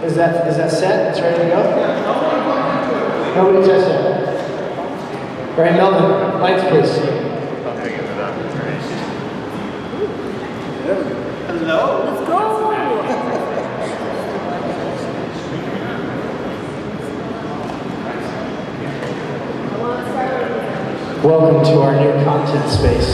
Is that set? It's ready to go? Nobody touched it. All right, Melvin, lights please. Hello. Let's go. Welcome to our new content space.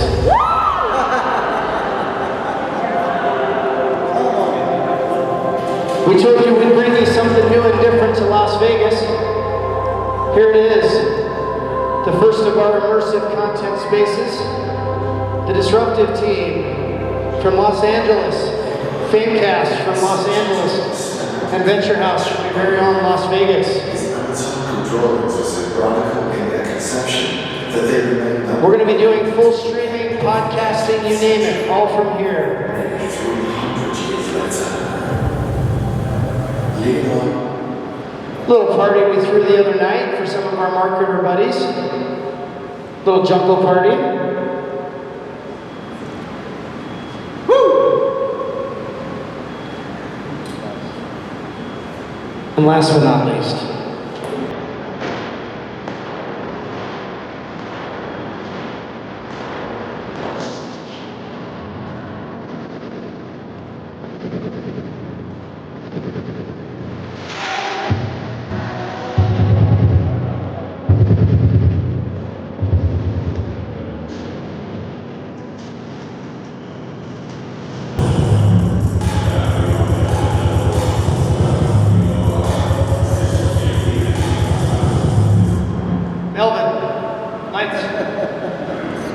We told you we'd bring you something new and different to Las Vegas. Here it is, the first of our immersive content spaces. The disruptive team from Los Angeles, Famecast from Los Angeles, and Venture House from your very own Las Vegas. We're going to be doing full streaming, podcasting, you name it, all from here. Little party we threw the other night for some of our marketer buddies. Little jungle party. Woo! And last but not least,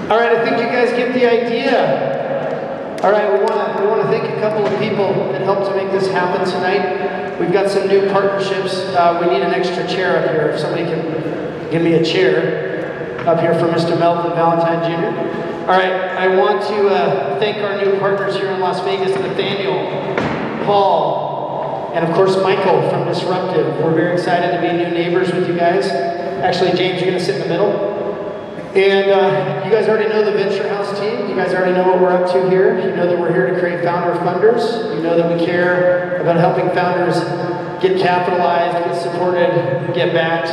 all right, I think you guys get the idea. All right, we want to thank a couple of people that helped to make this happen tonight. We've got some new partnerships. We need an extra chair up here. If somebody can give me a chair up here for Mr. Melvin Valentine Jr. All right, I want to thank our new partners here in Las Vegas, Nathaniel, Paul, and of course Michael from Disruptive. We're very excited to be new neighbors with you guys. Actually, James, you're going to sit in the middle. And you guys already know the Venture House team. You guys already know what we're up to here. You know that we're here to create founder funders. You know that we care about helping founders get capitalized, get supported, get backed,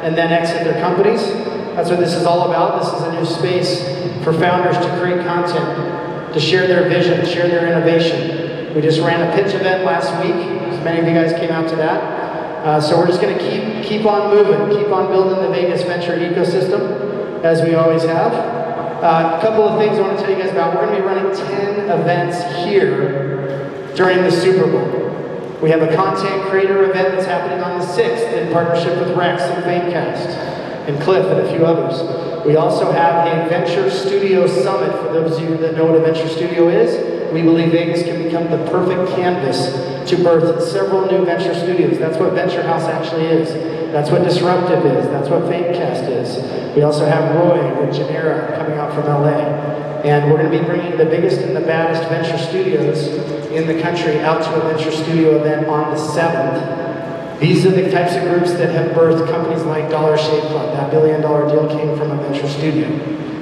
and then exit their companies. That's what this is all about. This is a new space for founders to create content, to share their vision, share their innovation. We just ran a pitch event last week. Many of you guys came out to that. So we're just going to keep on moving, keep on building the Vegas venture ecosystem, as we always have. A couple of things I want to tell you guys about. We're going to be running 10 events here during the Super Bowl. We have a content creator event that's happening on the 6th in partnership with Rex and Famecast and Cliff and a few others. We also have a Venture Studio Summit. For those of you that know what a Venture Studio is, we believe Vegas can become the perfect canvas to birth several new venture studios. That's what Venture House actually is. That's what Disruptive is. That's what Famecast is. We also have Roy with Genera coming out from LA. And we're going to be bringing the biggest and the baddest venture studios in the country out to a venture studio event on the 7th. These are the types of groups that have birthed companies like Dollar Shave Club. That $1 billion deal came from a venture studio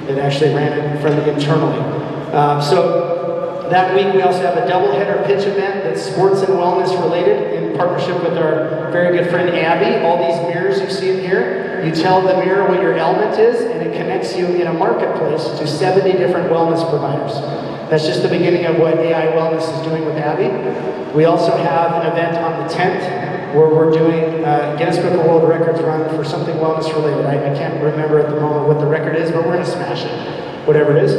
that actually ran it from internally. So that week we also have a double-header pitch event that's sports and wellness related in partnership with our very good friend Abby. All these mirrors you see in here, you tell the mirror what your ailment is and it connects you in a marketplace to 70 different wellness providers. That's just the beginning of what AI Wellness is doing with Abby. We also have an event on the 10th where we're doing Guinness Book of World Records run for something wellness related. I can't remember at the moment what the record is, but we're going to smash it, whatever it is.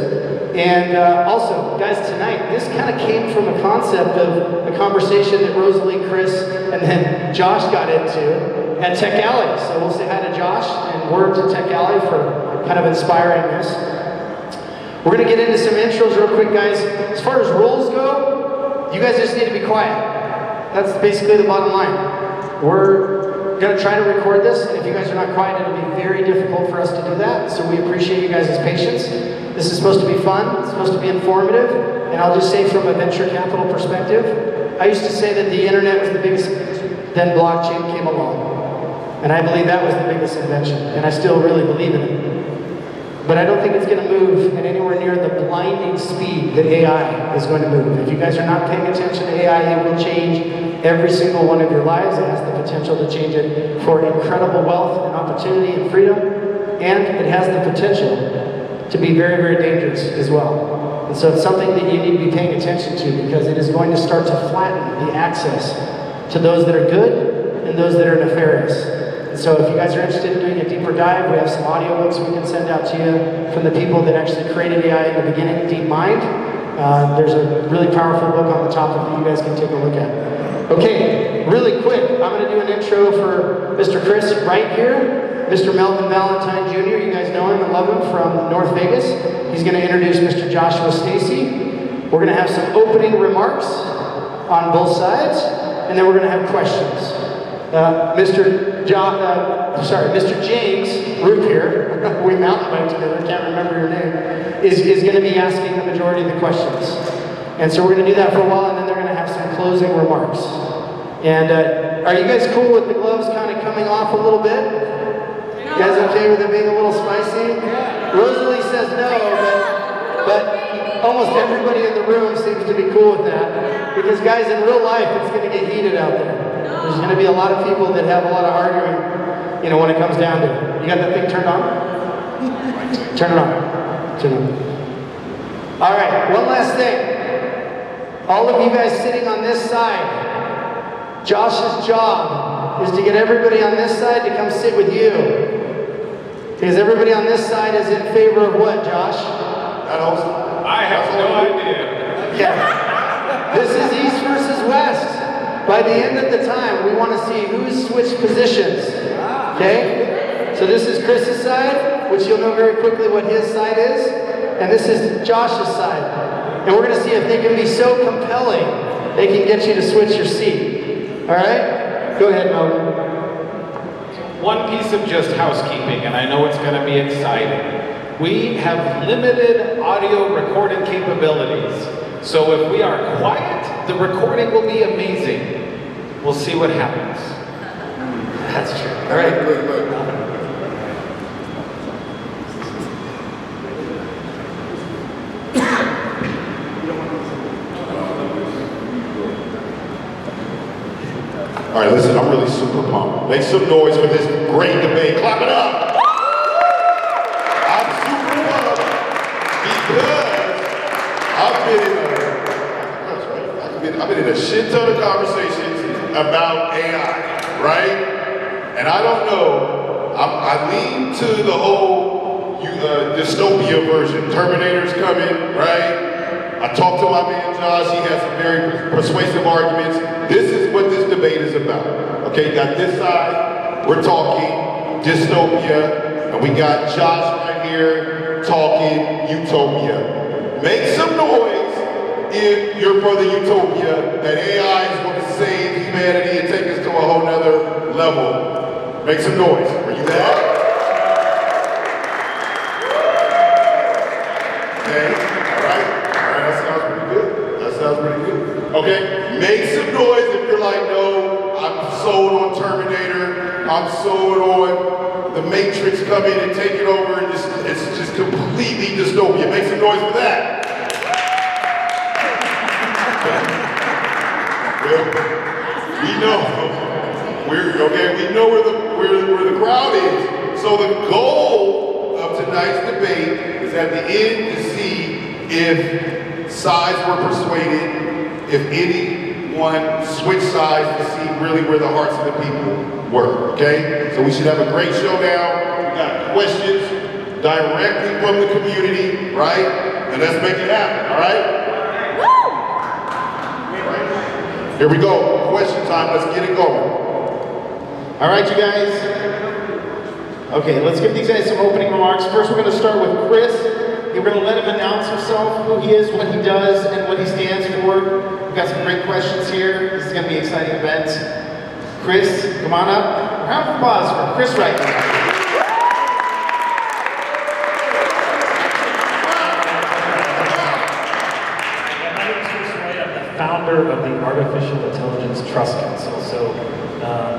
And also, guys, tonight, this kind of came from a concept of a conversation that Rosalie, Chris, and then Josh got into at Tech Alley. So we'll say hi to Josh and word to Tech Alley for kind of inspiring this. We're going to get into some intros real quick, guys. As far as rules go, you guys just need to be quiet. That's basically the bottom line. We're going to try to record this, and if you guys are not quiet, it'll be very difficult for us to do that. So we appreciate you guys' patience. This is supposed to be fun, it's supposed to be informative, and I'll just say from a venture capital perspective, I used to say that the internet was the biggest, then blockchain came along. And I believe that was the biggest invention, and I still really believe in it. But I don't think it's going to move at anywhere near the blinding speed that AI is going to move. If you guys are not paying attention to AI, it will change every single one of your lives. It has the potential to change it for incredible wealth and opportunity and freedom. And it has the potential to be very, very dangerous as well. And so it's something that you need to be paying attention to, because it is going to start to flatten the access to those that are good and those that are nefarious. And so if you guys are interested in doing a deeper dive, we have some audiobooks we can send out to you from the people that actually created AI in the beginning, DeepMind. There's a really powerful book on the topic that you guys can take a look at. Okay, really quick, I'm going to do an intro for Mr. Chris right here. Mr. Melvin Valentine Jr., you guys know him and love him from North Vegas. He's going to introduce Mr. Joshua Stacy. We're going to have some opening remarks on both sides, and then we're going to have questions. Mr. James Roop here, we mountain bike together, can't remember your name, is going to be asking the majority of the questions. And so we're going to do that for a while, and then they're going to have some closing remarks. And are you guys cool with the gloves kind of coming off a little bit? You guys okay with it being a little spicy? Rosalie says no, but almost everybody in the room seems to be cool with that. Because guys, in real life, it's going to get heated out there. There's going to be a lot of people that have a lot of arguing, you know, when it comes down to it. You got that thing turned on? Turn it on. Turn it on. All right, one last thing. All of you guys sitting on this side, Josh's job is to get everybody on this side to come sit with you. Because everybody on this side is in favor of what, Josh? I have no idea. Yeah. This is East versus West. By the end of the time, we want to see who's switched positions. Okay? So this is Chris's side, which you'll know very quickly what his side is. And this is Josh's side. And we're going to see if they can be so compelling, they can get you to switch your seat. All right? Go ahead, Melvin. One piece of just housekeeping, and I know it's going to be exciting. We have limited audio recording capabilities. So if we are quiet, the recording will be amazing. We'll see what happens. That's true. All right, good. All right, listen, I'm really super pumped. Make some noise for this great debate. Clap it up. I'm super pumped because I've been in a shit ton of conversations about AI, right? And I don't know, I lean to the whole dystopia version. Terminator's coming, right? I talked to my man Josh, he has some very persuasive arguments. This is what this debate is about. Okay, got this side, we're talking dystopia, and we got Josh right here talking utopia. Make some noise if you're for the utopia that AI is going to save humanity and take us to a whole nother level. Make some noise. Are you there? Okay, make some noise if you're like, no, I'm sold on Terminator, I'm sold on the Matrix coming and taking over, and it's just completely dystopia. Make some noise for that. Well, we know where the crowd is. So the goal of tonight's debate is at the end to see if sides were persuaded, if anyone switched sides to see really where the hearts of the people were, okay? So we should have a great showdown. We got questions directly from the community, right? And let's make it happen, all right? Woo! Here we go, question time, let's get it going. All right, you guys. Okay, let's give these guys some opening remarks. First, we're going to start with Chris. We're going to let him announce himself, who he is, what he does, and what he stands for. We've got some great questions here. This is going to be an exciting event. Chris, come on up. Round of applause for Chris Wright. My name is Chris Wright. I'm the founder of the Artificial Intelligence Trust Council. So,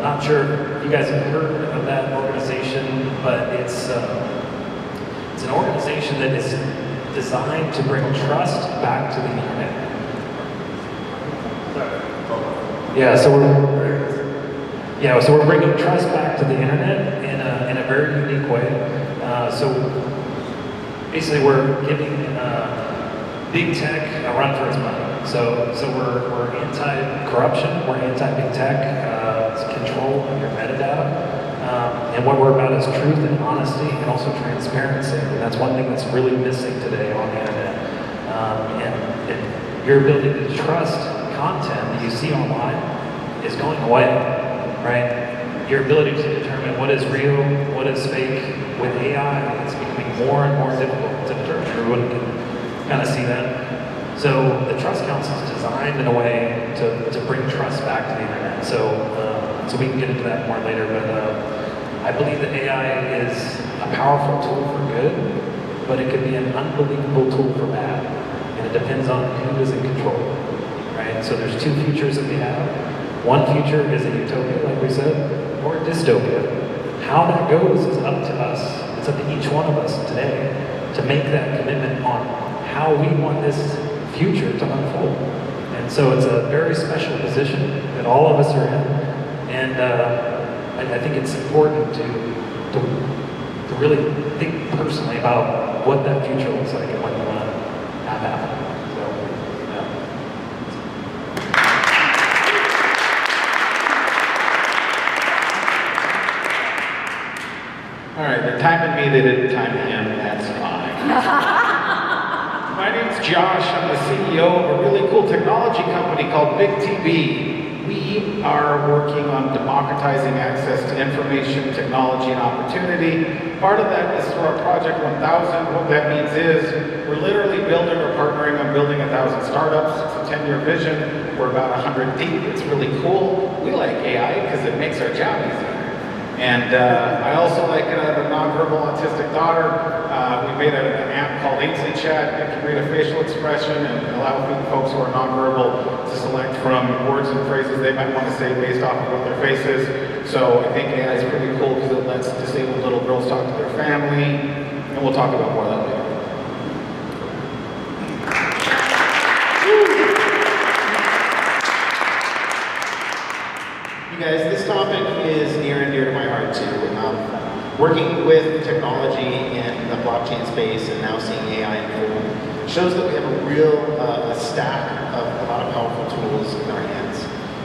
not sure if you guys have heard of that organization, but it's an organization that is designed to bring trust back to the internet. Yeah, so we're bringing trust back to the internet in a very unique way. So basically, we're giving big tech a run for its money. So we're anti-corruption, we're anti-big tech, it's control of your metadata, and what we're about is truth and honesty and also transparency. And that's one thing that's really missing today on the internet. And your ability to trust content that you see online is going away, right? Your ability to determine what is real, what is fake with AI, it's becoming more and more difficult to determine. Everyone can kind of see that. So the Trust Council is designed in a way to bring trust back to the internet. So we can get into that more later, but I believe that AI is a powerful tool for good, but it could be an unbelievable tool for bad. And it depends on who is in control, right? So there's two futures that we have. One future is a utopia, like we said, or a dystopia. How that goes is up to us. It's up to each one of us today to make that commitment on how we want this future to unfold. And so it's a very special position that all of us are in. And I think it's important to really think personally about what that future looks like and what you want to have happen. So, yeah. All right, they're timing me, they didn't time him, that's fine. My name's Josh, I'm the CEO of a really cool technology company called Big TB. We are working on democratizing access to information, technology, and opportunity. Part of that is through our Project 1000. What that means is we're literally building or partnering on building 1,000 startups. It's a 10-year vision. We're about 100 deep. It's really cool. We like AI because it makes our job easier. And I also like it. I have a nonverbal autistic daughter. We made an app called Ainsley Chat that can read a facial expression and allow folks who are nonverbal to select from words and phrases they might want to say based off of what their face is. So I think AI is pretty cool because it lets disabled little girls talk to their family. And we'll talk about more of that later. You guys, this topic is near and dear to my heart too. Working with technology in the blockchain space and now seeing AI unfold shows that we have a real stack of a lot of powerful tools in our hands.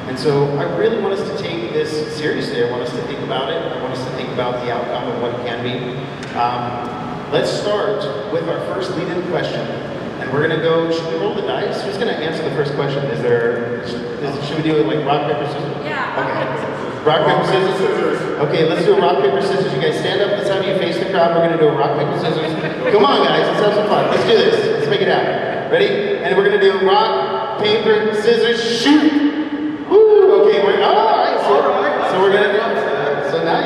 And so I really want us to take this seriously. I want us to think about it. I want us to think about the outcome of what it can be. Let's start with our first lead-in question. And we're going to go, should we roll the dice? Who's going to answer the first question? Should we do it like rock, paper, scissors? Yeah. Okay. Rock, paper, scissors? Okay, let's do a rock, paper, scissors. You guys stand up. Let's have you face the crowd. We're going to do a rock, paper, scissors. Come on, guys. Let's have some fun. Let's do this. Let's make it happen. Ready? And we're going to do rock, paper, scissors, shoot. Woo! Okay, all right. So we're going to do So now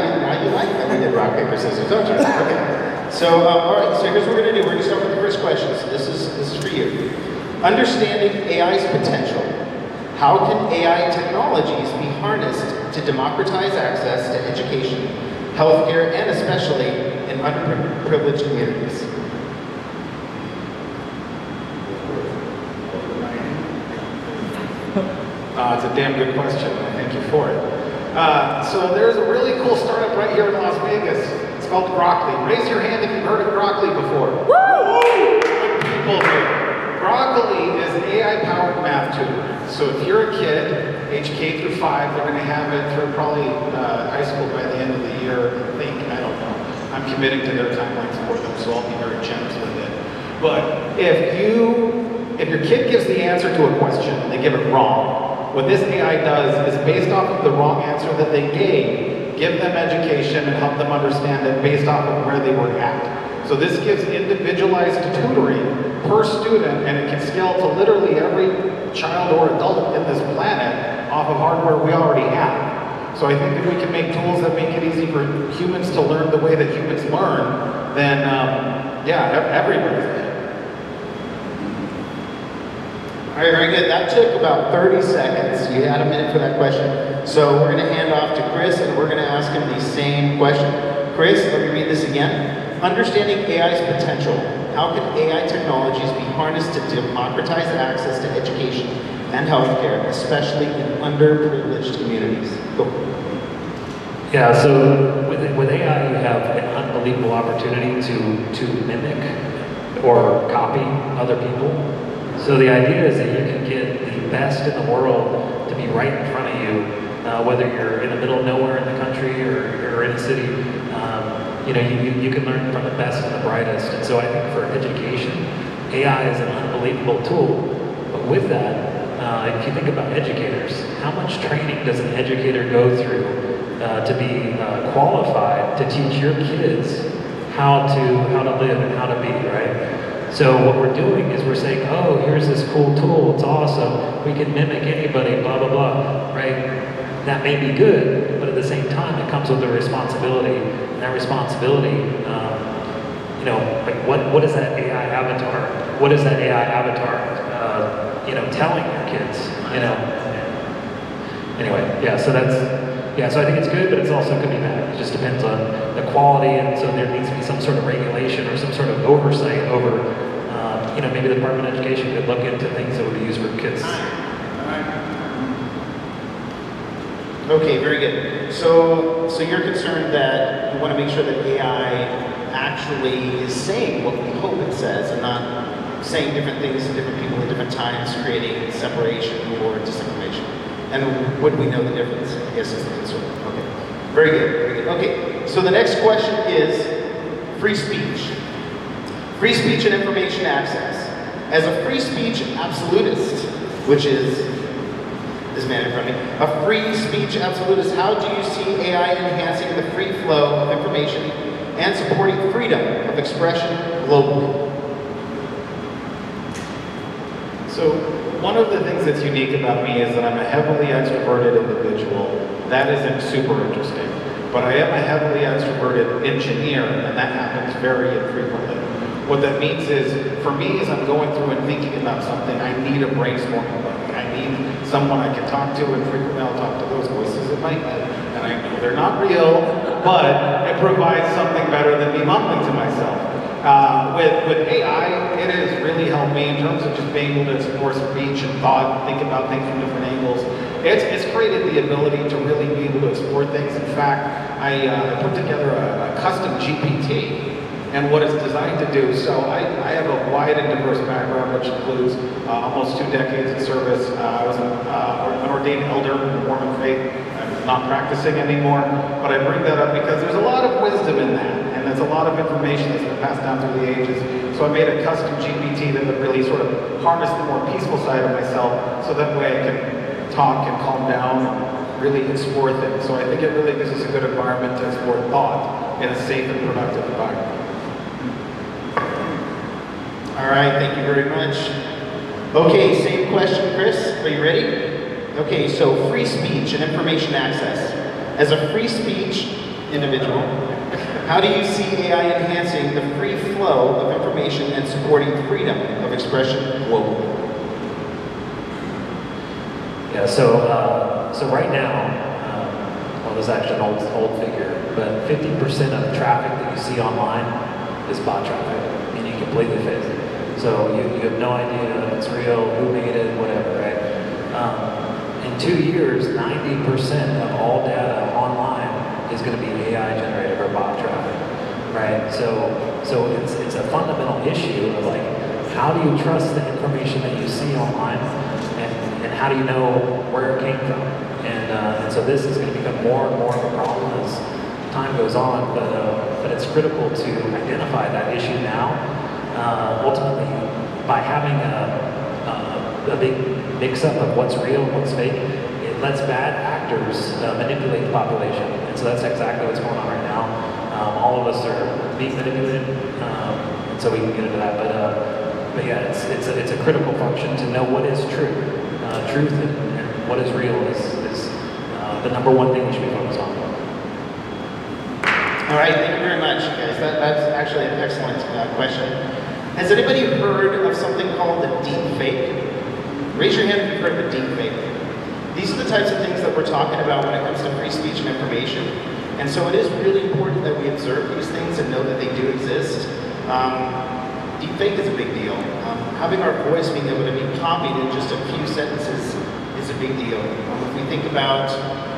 you like that we did rock, paper, scissors, don't you? Okay. So, all right, so here's what we're going to do. We're going to start with the first question. So this is for you. Understanding AI's potential. How can AI technologies be harnessed to democratize access to education, healthcare, and especially in underprivileged communities? It's a damn good question, and thank you for it. So there's a really cool startup right here in Las Vegas. It's called Broccoli. Raise your hand if you've heard of Broccoli before. Woo! Good people here. Broccoli is an AI-powered math tutor. So if you're a kid, age K through 5, they're going to have it through probably high school by the end of the year. I don't know. I'm committing to their timelines for them, so I'll be very generous with it. But if your kid gives the answer to a question and they give it wrong, what this AI does is based off of the wrong answer that they gave, give them education and help them understand it based off of where they were at. So this gives individualized tutoring per student, and it can scale to literally every child or adult in this planet off of hardware we already have. So I think if we can make tools that make it easy for humans to learn the way that humans learn, then everybody's in. All right, very good. That took about 30 seconds. You had a minute for that question. So we're going to hand off to Chris, and we're going to ask him the same question. Chris, let me read this again. Understanding AI's potential. How can AI technologies be harnessed to democratize access to education, and healthcare, especially in underprivileged communities? Go. Yeah, so with AI, you have an unbelievable opportunity to mimic or copy other people. So the idea is that you can get the best in the world to be right in front of you, whether you're in the middle of nowhere in the country or you're in a city. You can learn from the best and the brightest. And so I think for education, AI is an unbelievable tool. But with that, if you think about educators, how much training does an educator go through to be qualified to teach your kids how to live and how to be, right? So what we're doing is we're saying, oh, here's this cool tool, it's awesome, we can mimic anybody, blah, blah, blah, right? That may be good, but at the same time, it comes with a responsibility. And that responsibility, what is that AI avatar? What is that AI avatar, telling your kids, Anyway, yeah, so so I think it's good, but it's also could be bad. It just depends on the quality, and so there needs to be some sort of regulation or some sort of oversight over, maybe the Department of Education could look into things that would be used for kids. Okay, very good. So you're concerned that you want to make sure that AI actually is saying what we hope it says and not saying different things to different people at different times, creating separation or disinformation. And would we know the difference? I guess is the concern. Okay, very good, very good. Okay, so the next question is free speech. Free speech and information access. As a free speech absolutist, which is this man in front of me, a free speech absolutist, how do you see AI enhancing the free flow of information and supporting freedom of expression globally? So one of the things that's unique about me is that I'm a heavily extroverted individual. That isn't super interesting. But I am a heavily extroverted engineer, and that happens very infrequently. What that means is, for me, as I'm going through and thinking about something, I need a brainstorming buddy. I need someone I can talk to, and frequently I'll talk to those voices in my head. And I know they're not real, but it provides something better than me mumbling to myself. With AI, it has really helped me in terms of just being able to explore speech and thought, think about things from different angles. It's created the ability to really be able to explore things. In fact, I put together a custom GPT and what it's designed to do. So I have a wide and diverse background, which includes almost 2 decades in service. I was an ordained elder in the Mormon faith. I'm not practicing anymore, but I bring that up because there's a lot of wisdom in that. And there's a lot of information that's been passed down through the ages. So I made a custom GPT that would really sort of harness the more peaceful side of myself, so that way I can talk and calm down and really explore things. So I think it really gives us a good environment to explore thought in a safe and productive environment. All right, thank you very much. Okay, same question, Chris. Are you ready? Okay, so free speech and information access. As a free speech individual, how do you see AI enhancing the free flow of information and supporting freedom of expression globally? Yeah, so right now, well, there's actually an old figure, but 50% of traffic that you see online is bot traffic, meaning completely fake. So you have no idea if it's real, who made it, whatever, right? In 2 years, 90% of all data online is going to be AI generated or bot traffic, right? So it's a fundamental issue of like, how do you trust the information that you see online, and how do you know where it came from? And so this is going to become more and more of a problem as time goes on, but it's critical to identify that issue now. Ultimately, by having a big mix-up of what's real and what's fake, it lets bad actors manipulate the population. And so that's exactly what's going on right now. All of us are being manipulated, and so we can get into that. But yeah, it's a critical function to know what is true. Truth and what is real is the number one thing we should be focused on. All right, thank you very much, guys. That's actually an excellent question. Has anybody heard of something called the deep fake? Raise your hand if you've heard of the deep fake. These are the types of things that we're talking about when it comes to free speech and information. And so it is really important that we observe these things and know that they do exist. deepfake is a big deal. Having our voice being able to be copied in just a few sentences is a big deal. If we think about,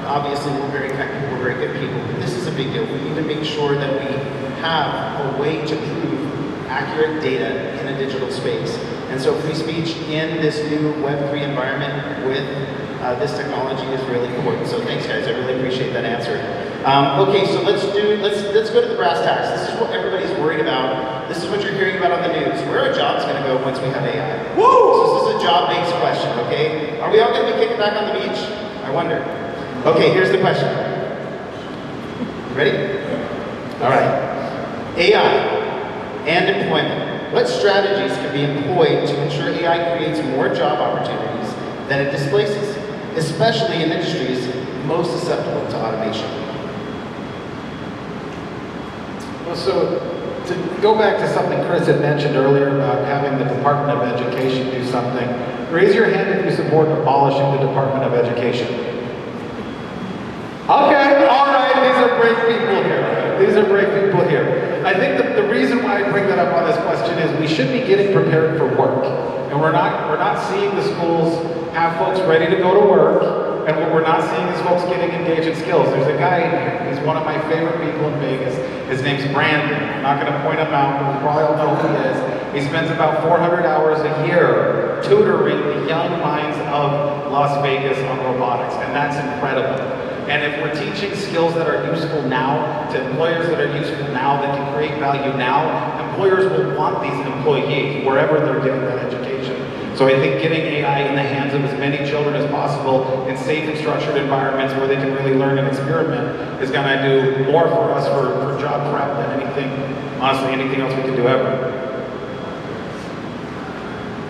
obviously we're very kind people, we're very good people, but this is a big deal. We need to make sure that we have a way to prove accurate data in a digital space. And so free speech in this new Web3 environment with this technology is really important. So thanks guys, I really appreciate that answer. Okay, so let's go to the brass tacks. This is what everybody's worried about. This is what you're hearing about on the news. Where are jobs gonna go once we have AI? Woo! So this is a job-based question, okay? Are we all gonna be kicking back on the beach? I wonder. Okay, here's the question. Ready? All right. AI and employment. What strategies can be employed to ensure AI creates more job opportunities than it displaces, especially in industries most susceptible to automation? Well, so to go back to something Chris had mentioned earlier about having the Department of Education do something, raise your hand if you support abolishing the Department of Education. Okay, all right, these are brave people here. These are brave people here. I think the reason why I bring that up on this question is we should be getting prepared for work. And we're not seeing the schools have folks ready to go to work. And what we're not seeing is folks getting engaged in skills. There's a guy in here, he's one of my favorite people in Vegas. His name's Brandon. I'm not gonna point him out, but we probably all know who he is. He spends about 400 hours a year tutoring the young minds of Las Vegas on robotics, and that's incredible. And if we're teaching skills that are useful now to employers that are useful now, that can create value now, employers will want these employees wherever they're getting that education. So I think getting AI in the hands of as many children as possible in safe and structured environments where they can really learn and experiment is gonna do more for us for job prep than anything, honestly, anything else we can do ever.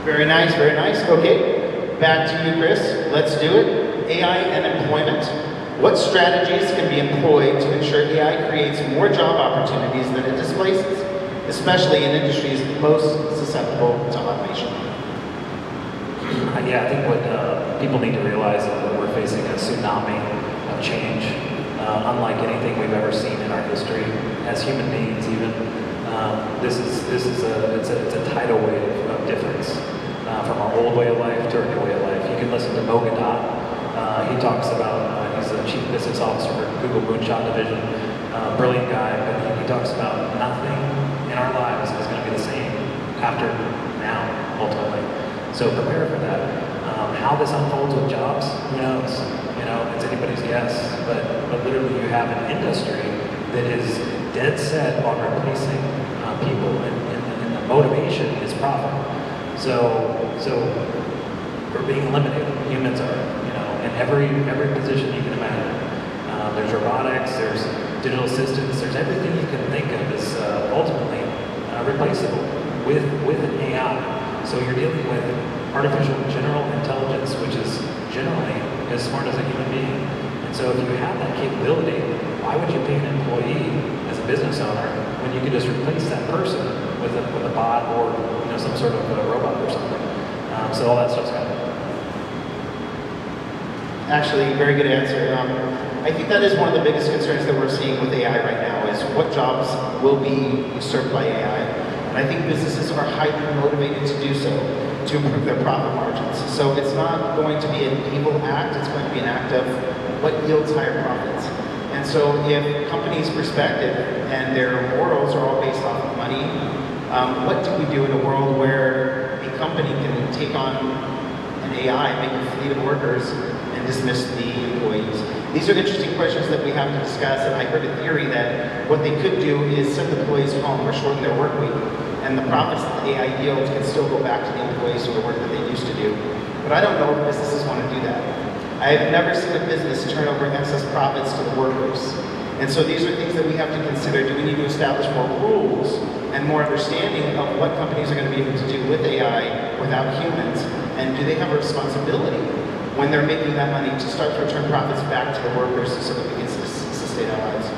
Very nice, very nice. Okay, back to you, Chris. Let's do it. AI and employment. What strategies can be employed to ensure AI creates more job opportunities than it displaces, especially in industries most susceptible to automation? Yeah, I think what people need to realize is that we're facing a tsunami of change, unlike anything we've ever seen in our history as human beings. Even this is a tidal wave of difference from our old way of life to our new way of life. You can listen to Mogadot. He talks about he's the chief business officer for Google Moonshot Division, brilliant guy, but he talks about nothing in our lives is going to be the same after now, ultimately. So prepare for that. How this unfolds with jobs, who knows? You know, it's anybody's guess. But literally, you have an industry that is dead set on replacing people, and the motivation is profit. So we're being eliminated. Humans are, you know, in every position you can imagine. There's robotics, there's digital assistants, there's everything you can think of is ultimately replaceable with an AI. So you're dealing with artificial general intelligence, which is generally as smart as a human being. And so if you have that capability, why would you pay an employee as a business owner when you could just replace that person with a bot or, you know, some sort of a robot or something? So all that stuff's coming. Actually, very good answer. I think that is one of the biggest concerns that we're seeing with AI right now is what jobs will be usurped by AI. And I think businesses are highly motivated to do so, to improve their profit margins. So it's not going to be an evil act, it's going to be an act of what yields higher profits. And so if companies' perspective and their morals are all based off of money, what do we do in a world where a company can take on an AI, make a fleet of workers, and dismiss the employees? These are interesting questions that we have to discuss, and I heard a theory that what they could do is send the employees home or shorten their work week, and the profits that the AI yields can still go back to the employees for the work that they used to do. But I don't know if businesses want to do that. I have never seen a business turn over excess profits to the workers. And so these are things that we have to consider. Do we need to establish more rules and more understanding of what companies are going to be able to do with AI without humans? And do they have a responsibility when they're making that money to start to return profits back to the workers so that we can sustain our lives?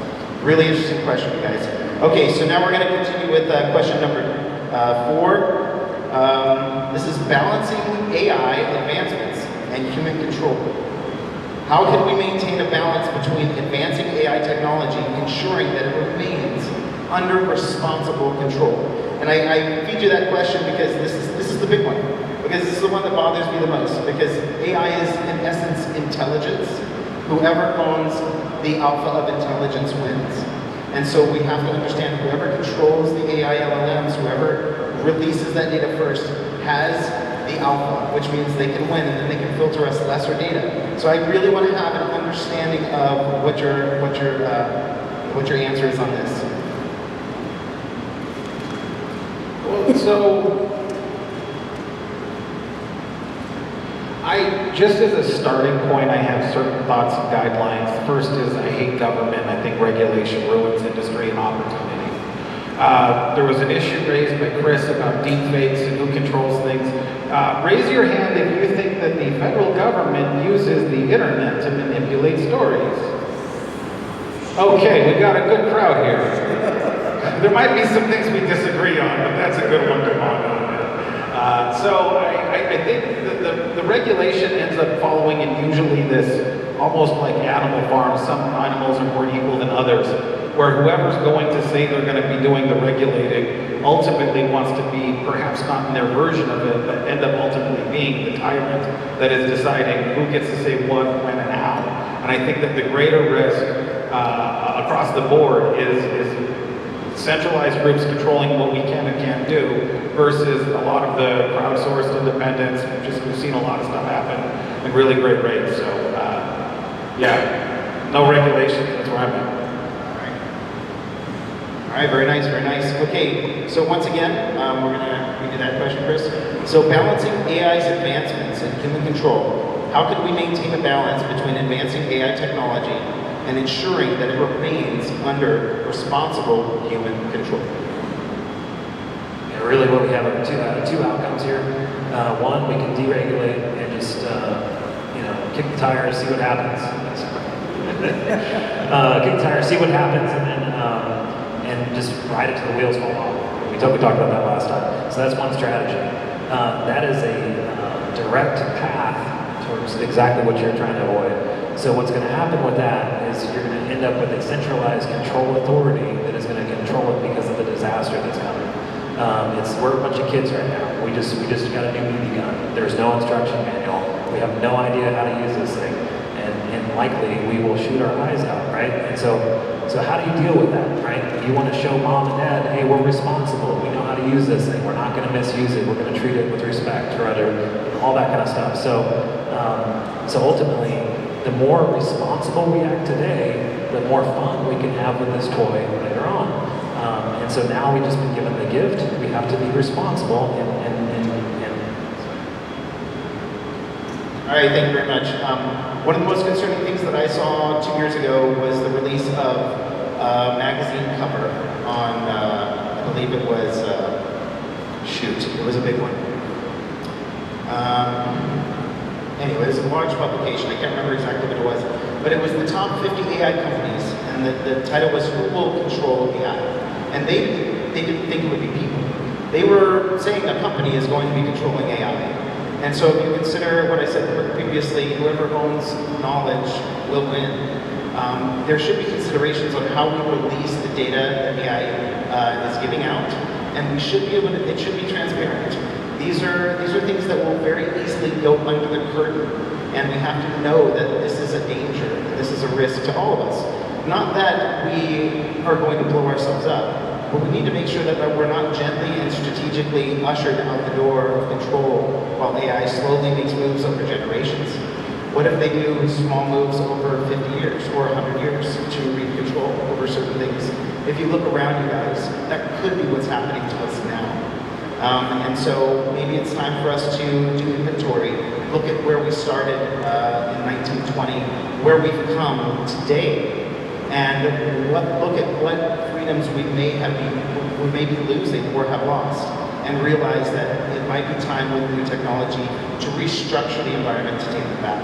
Really interesting question, you guys. Okay, so now we're going to continue with question number 4. This is balancing AI advancements and human control. How can we maintain a balance between advancing AI technology, ensuring that it remains under responsible control? And I feed you that question because this is the big one. Because this is the one that bothers me the most. Because AI is, in essence, intelligence. Whoever owns the alpha of intelligence wins. And so we have to understand whoever controls the AI LLMs, whoever releases that data first, has the alpha, which means they can win and then they can filter us lesser data. So I really want to have an understanding of what your answer is on this. Well, so just as a starting point, I have certain thoughts and guidelines. First is I hate government. I think regulation ruins industry and opportunity. There was an issue raised by Chris about deepfakes and who controls things. Raise your hand if you think that the federal government uses the internet to manipulate stories. Okay, we got a good crowd here. There might be some things we disagree on, but that's a good one to bond on. So I think that the regulation ends up following in usually this almost like Animal Farm. Some animals are more equal than others, where whoever's going to say they're going to be doing the regulating ultimately wants to be, perhaps not in their version of it, but end up ultimately being the tyrant that is deciding who gets to say what, when, and how. And I think that the greater risk across the board is centralized groups controlling what we can and can't do versus a lot of the crowdsourced independents. We've seen a lot of stuff happen at really great rates. So yeah, no regulations, that's where I'm at. All right, very nice, very nice. Okay, so once again, we're gonna redo that question, Chris. So balancing AI's advancements and human control, how could we maintain a balance between advancing AI technology and ensuring that it remains under responsible human control? Yeah, really what we have are two outcomes here. One, we can deregulate and just kick the tires, see what happens. Kick the tires, see what happens, and just ride it till the wheels fall off. We talked about that last time. So that's one strategy. That is a direct path towards exactly what you're trying to avoid. So what's going to happen with that is you're going to end up with a centralized control authority that is going to control it because of the disaster that's coming. We're a bunch of kids right now. We just got a new BB gun. There's no instruction manual. We have no idea how to use this thing, and likely we will shoot our eyes out, right? And so how do you deal with that, right? You want to show mom and dad, hey, we're responsible. We know how to use this thing. We're not going to misuse it. We're going to treat it with respect, or all that kind of stuff. So ultimately, the more responsible we act today, the more fun we can have with this toy later on. And so now we've just been given the gift. We have to be responsible. All right, thank you very much. One of the most concerning things that I saw 2 years ago was the release of a magazine cover on, I believe it was, it was a big one. Anyway, it was a large publication. I can't remember exactly what it was, but it was the top 50 AI companies, and the title was "Who Will Control AI?" And they didn't think it would be people. They were saying a company is going to be controlling AI. And so if you consider what I said previously, whoever owns knowledge will win. There should be considerations on how we release the data that AI is giving out, and we should be able to. It should be transparent. These are things that will very easily go under the curtain, and we have to know that this is a danger, that this is a risk to all of us. Not that we are going to blow ourselves up, but we need to make sure that we're not gently and strategically ushered out the door of control while AI slowly makes moves over generations. What if they do small moves over 50 years or 100 years to read control over certain things? If you look around, you guys, that could be what's happening to us now. And so maybe it's time for us to do inventory, look at where we started in 1920, where we've come today, and look at what freedoms we may be losing or have lost, and realize that it might be time with new technology to restructure the environment to take it back.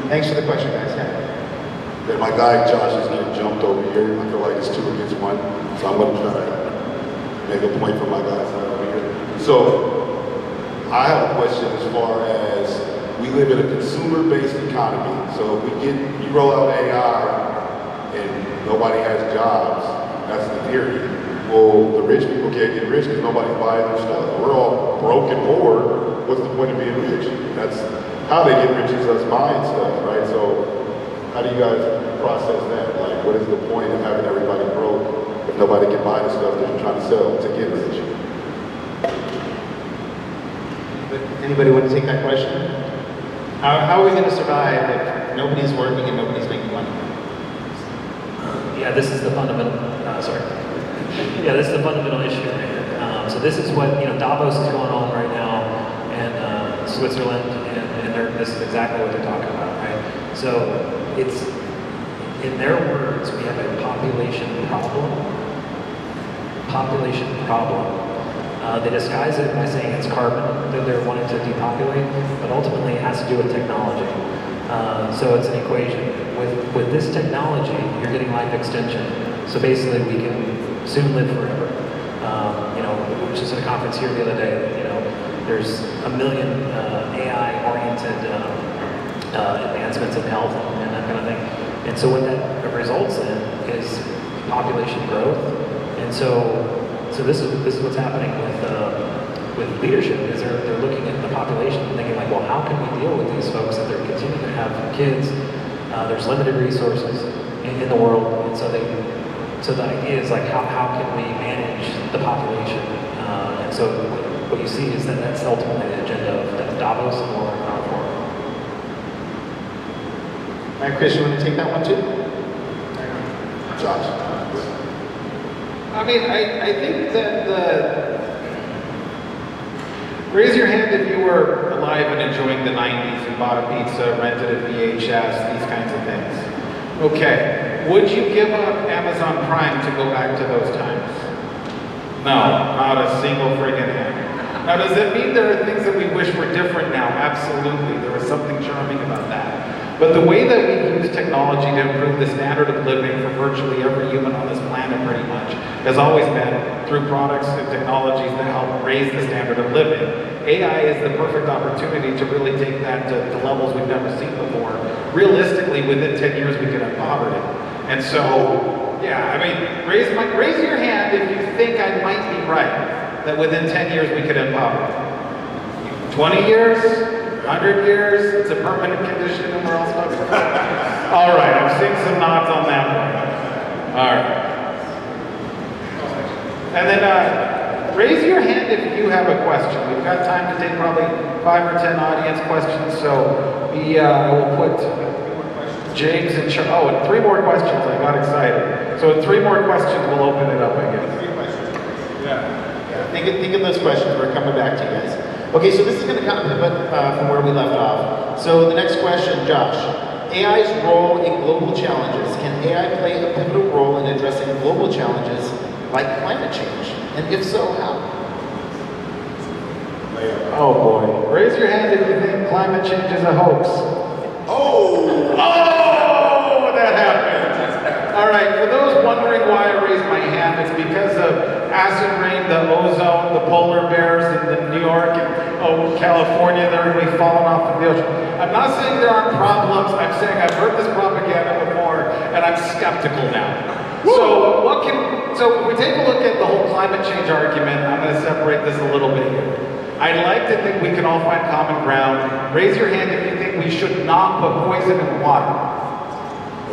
Thanks for the question, guys. Yeah, my guy Josh is getting jumped over here. I feel like it's 2 against 1, so I'm going to try to make a point for my guys over here. So, I have a question as far as we live in a consumer-based economy. So if you roll out AI and nobody has jobs, that's the theory. well, the rich people can't get rich because nobody's buying their stuff. We're all broke and poor. What's the point of being rich? That's how they get rich is us buying stuff, right? So how do you guys process that? Like, what is the point of having everybody broke if nobody can buy the stuff that you're trying to sell to get rich? Anybody want to take that question? How are we going to survive if nobody's working and nobody's making money? Yeah, this is the fundamental. Yeah, this is the fundamental issue right here. So this is what Davos is going on right now in Switzerland, and this is exactly what they're talking about, right? So it's, in their words, we have a population problem. Population problem. They disguise it by saying it's carbon that they're wanting to depopulate, but ultimately it has to do with technology. So it's an equation. With this technology, you're getting life extension. So basically, we can soon live forever. We were just at a conference here the other day. There's a million AI-oriented advancements in health and that kind of thing. And so what that results in is population growth. And so this is what's happening with leadership, is they're looking at the population and thinking like, well, how can we deal with these folks that they're continuing to have kids? There's limited resources in the world, and so the idea is like, how can we manage the population? And so what you see is that's ultimately the agenda of Davos and World Economic Forum. All right, Chris, you want to take that one too? Josh. I mean, I think that raise your hand if you were alive and enjoying the 90s and bought a pizza, rented a VHS, these kinds of things. Okay, would you give up Amazon Prime to go back to those times? No, not a single friggin' hand. Now, does it mean there are things that we wish were different now? Absolutely, there is something charming about that. But the way that we use technology to improve the standard of living for virtually every human on this planet pretty much has always been through products and technologies that help raise the standard of living. AI is the perfect opportunity to really take that to levels we've never seen before. Realistically, within 10 years, we could have poverty. And so, yeah, I mean, raise your hand if you think I might be right, that within 10 years we could have poverty. 20 years? 100 years? It's a permanent condition and we're all stuck. All right, I'm seeing some nods on that one. All right. And then raise your hand if you have a question. We've got time to take probably 5 or 10 audience questions, so I will put James and Charles. Oh, and 3 more questions. I got excited. So 3 more questions, we'll open it up, I guess. 3 questions. Yeah. Think of those questions. We're coming back to you guys. Okay, so this is going to kind of pivot from where we left off. So the next question, Josh. AI's role in global challenges. Can AI play a pivotal role in addressing global challenges like climate change? And if so, how? Oh boy. Raise your hand if you think climate change is a hoax. Oh! Oh! That happened. All right, for those wondering why I raised my hand, it's because of acid rain, the ozone, the polar bears in New York and California, they're going to be falling off of the ocean. I'm not saying there aren't problems. I'm saying I've heard this propaganda before, and I'm skeptical now. So if we take a look at the whole climate change argument, I'm going to separate this a little bit here. I'd like to think we can all find common ground. Raise your hand if you think we should not put poison in water.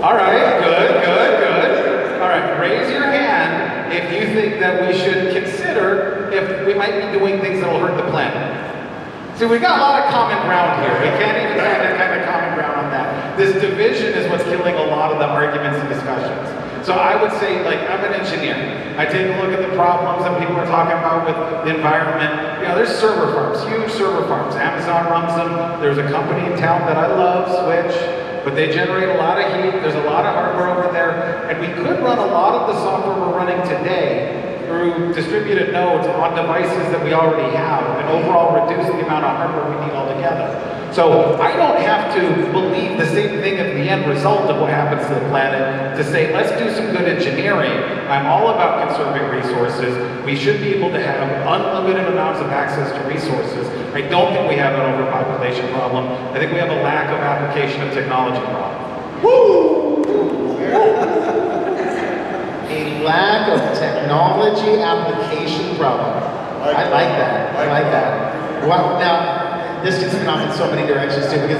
All right, good. All right, raise your hand if you think that we should consider if we might be doing things that will hurt the planet. See, we've got a lot of common ground here. We can't even find that kind of common ground on that. This division is what's killing a lot of the arguments and discussions. So I would say, like, I'm an engineer. I take a look at the problems that people are talking about with the environment. There's server farms, huge server farms. Amazon runs them. There's a company in town that I love, Switch, but they generate a lot of heat. There's a lot of hardware over there. And we could run a lot of the software we're running today through distributed nodes on devices that we already have and overall reduce the amount of hardware we need altogether. So I don't have to believe the same thing at the end result of what happens to the planet to say, let's do some good engineering. I'm all about conserving resources. We should be able to have unlimited amounts of access to resources. I don't think we have an overpopulation problem. I think we have a lack of application of technology problem. Woo! A lack of technology. technology application problem. I like that. I like that. Well, now, this can spin off in so many directions too, because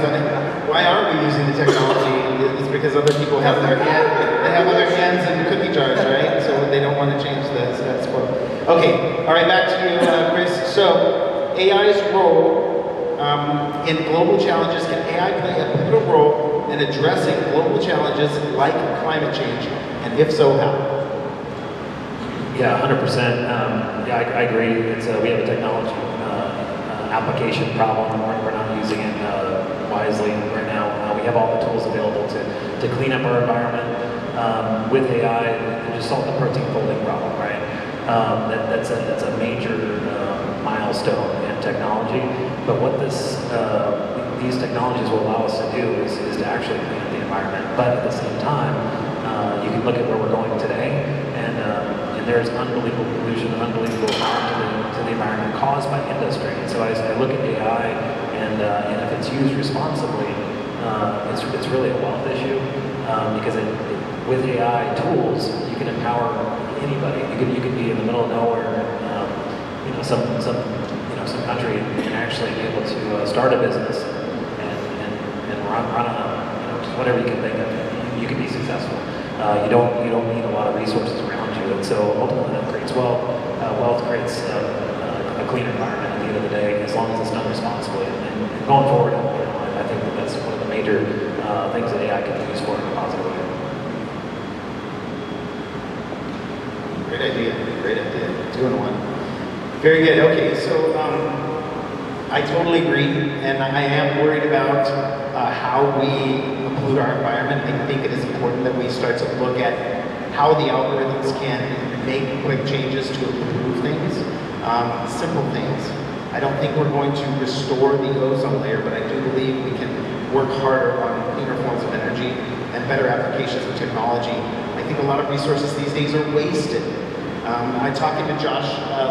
why aren't we using the technology? It's because other people have their hands in cookie jars, right? So they don't want to change the status quo. Okay, all right, back to you, Chris. So, AI's role in global challenges. Can AI play a pivotal role in addressing global challenges like climate change? And if so, how? Yeah, 100%. Yeah, I agree. We have a technology application problem. We're not using it wisely right now. We have all the tools available to clean up our environment with AI and just solve the protein folding problem, right? That's a major milestone in technology. But what these technologies will allow us to do is to actually clean up the environment. But at the same time, you can look at where we're going today, and there's unbelievable pollution, unbelievable harm to the environment caused by industry. And so as I look at AI, and if it's used responsibly, it's really a wealth issue, because with AI tools, you can empower anybody. You could be in the middle of nowhere, some country, and actually be able to start a business and run just whatever you can think of. You can be successful. You don't need a lot of resources around you, and so ultimately that creates wealth. Wealth creates a clean environment at the end of the day, as long as it's done responsibly. And going forward, I think that's one of the major things that AI can be used for in a positive way. Great idea. Great idea. 2 in 1. Very good. Okay, so I totally agree, and I am worried about how we pollute our environment. I think it is important that we start to look at how the algorithms can make quick changes to improve things, simple things. I don't think we're going to restore the ozone layer, but I do believe we can work harder on cleaner forms of energy and better applications of technology. I think a lot of resources these days are wasted. I'm talking to Josh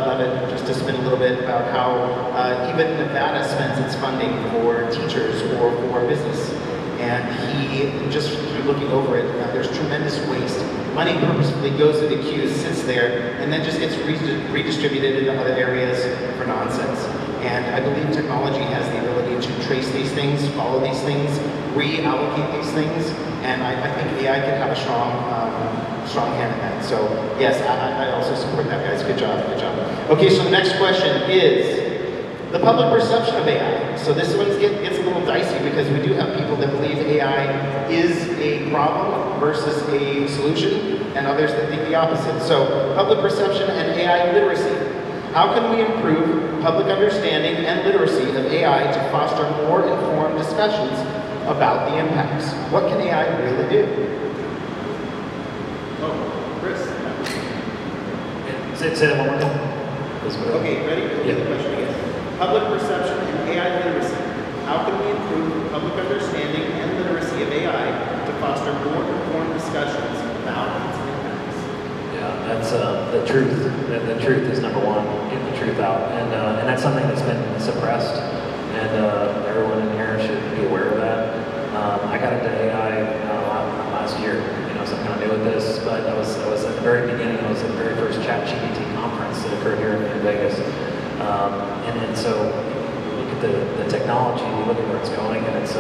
Levitt just to spin a little bit about how even Nevada spends its funding for teachers or for business. And he, just through looking over it, there's tremendous waste. Money purposefully goes to the queues, sits there, and then just gets redistributed into other areas for nonsense. And I believe technology has the ability to trace these things, follow these things, reallocate these things, and I think AI can have a strong hand in that. So yes, I also support that, guys. Good job, good job. Okay, so the next question is the public perception of AI. So this one gets a little dicey because we do have people that believe AI is a problem versus a solution, and others that think the opposite. So public perception and AI literacy. How can we improve public understanding and literacy of AI to foster more informed discussions about the impacts? What can AI really do? Oh, Chris? Say that one more time. Okay, ready? Okay, the question again. Public perception and AI literacy. How can we improve public understanding and literacy of AI to foster more informed discussions about its impacts? Yeah, that's the truth. The truth is number one. Get the truth out, and that's something that's been suppressed, and everyone in here should be aware of that. I got into AI last year. So I'm kind of new at this, but I was at the very beginning. I was at the very first ChatGPT conference that occurred here in Vegas. And so you look at the technology, you look at where it's going, and it's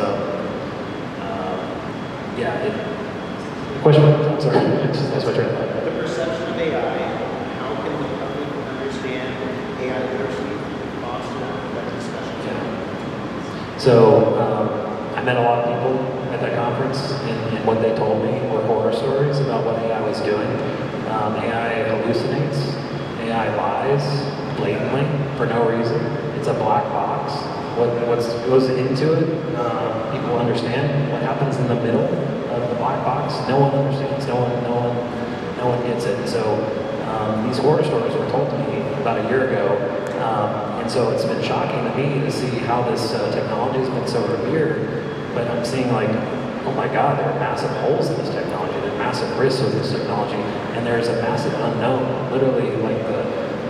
question. I'm sorry, that's what I tried to find. The perception of AI. How can the public understand AI literacy, foster that discussion? Yeah. So I met a lot of people at that conference, and what they told me were horror stories about what AI was doing. AI hallucinates. AI lies blatantly for no reason. It's a black box. What goes into it, people understand. What happens in the middle of the black box, no one understands. No one gets it. So these horror stories were told to me about a year ago, and so it's been shocking to me to see how this technology has been so revered. But I'm seeing like, oh my God, there are massive holes in this technology. There are massive risks with this technology, and there's a massive unknown. Literally, like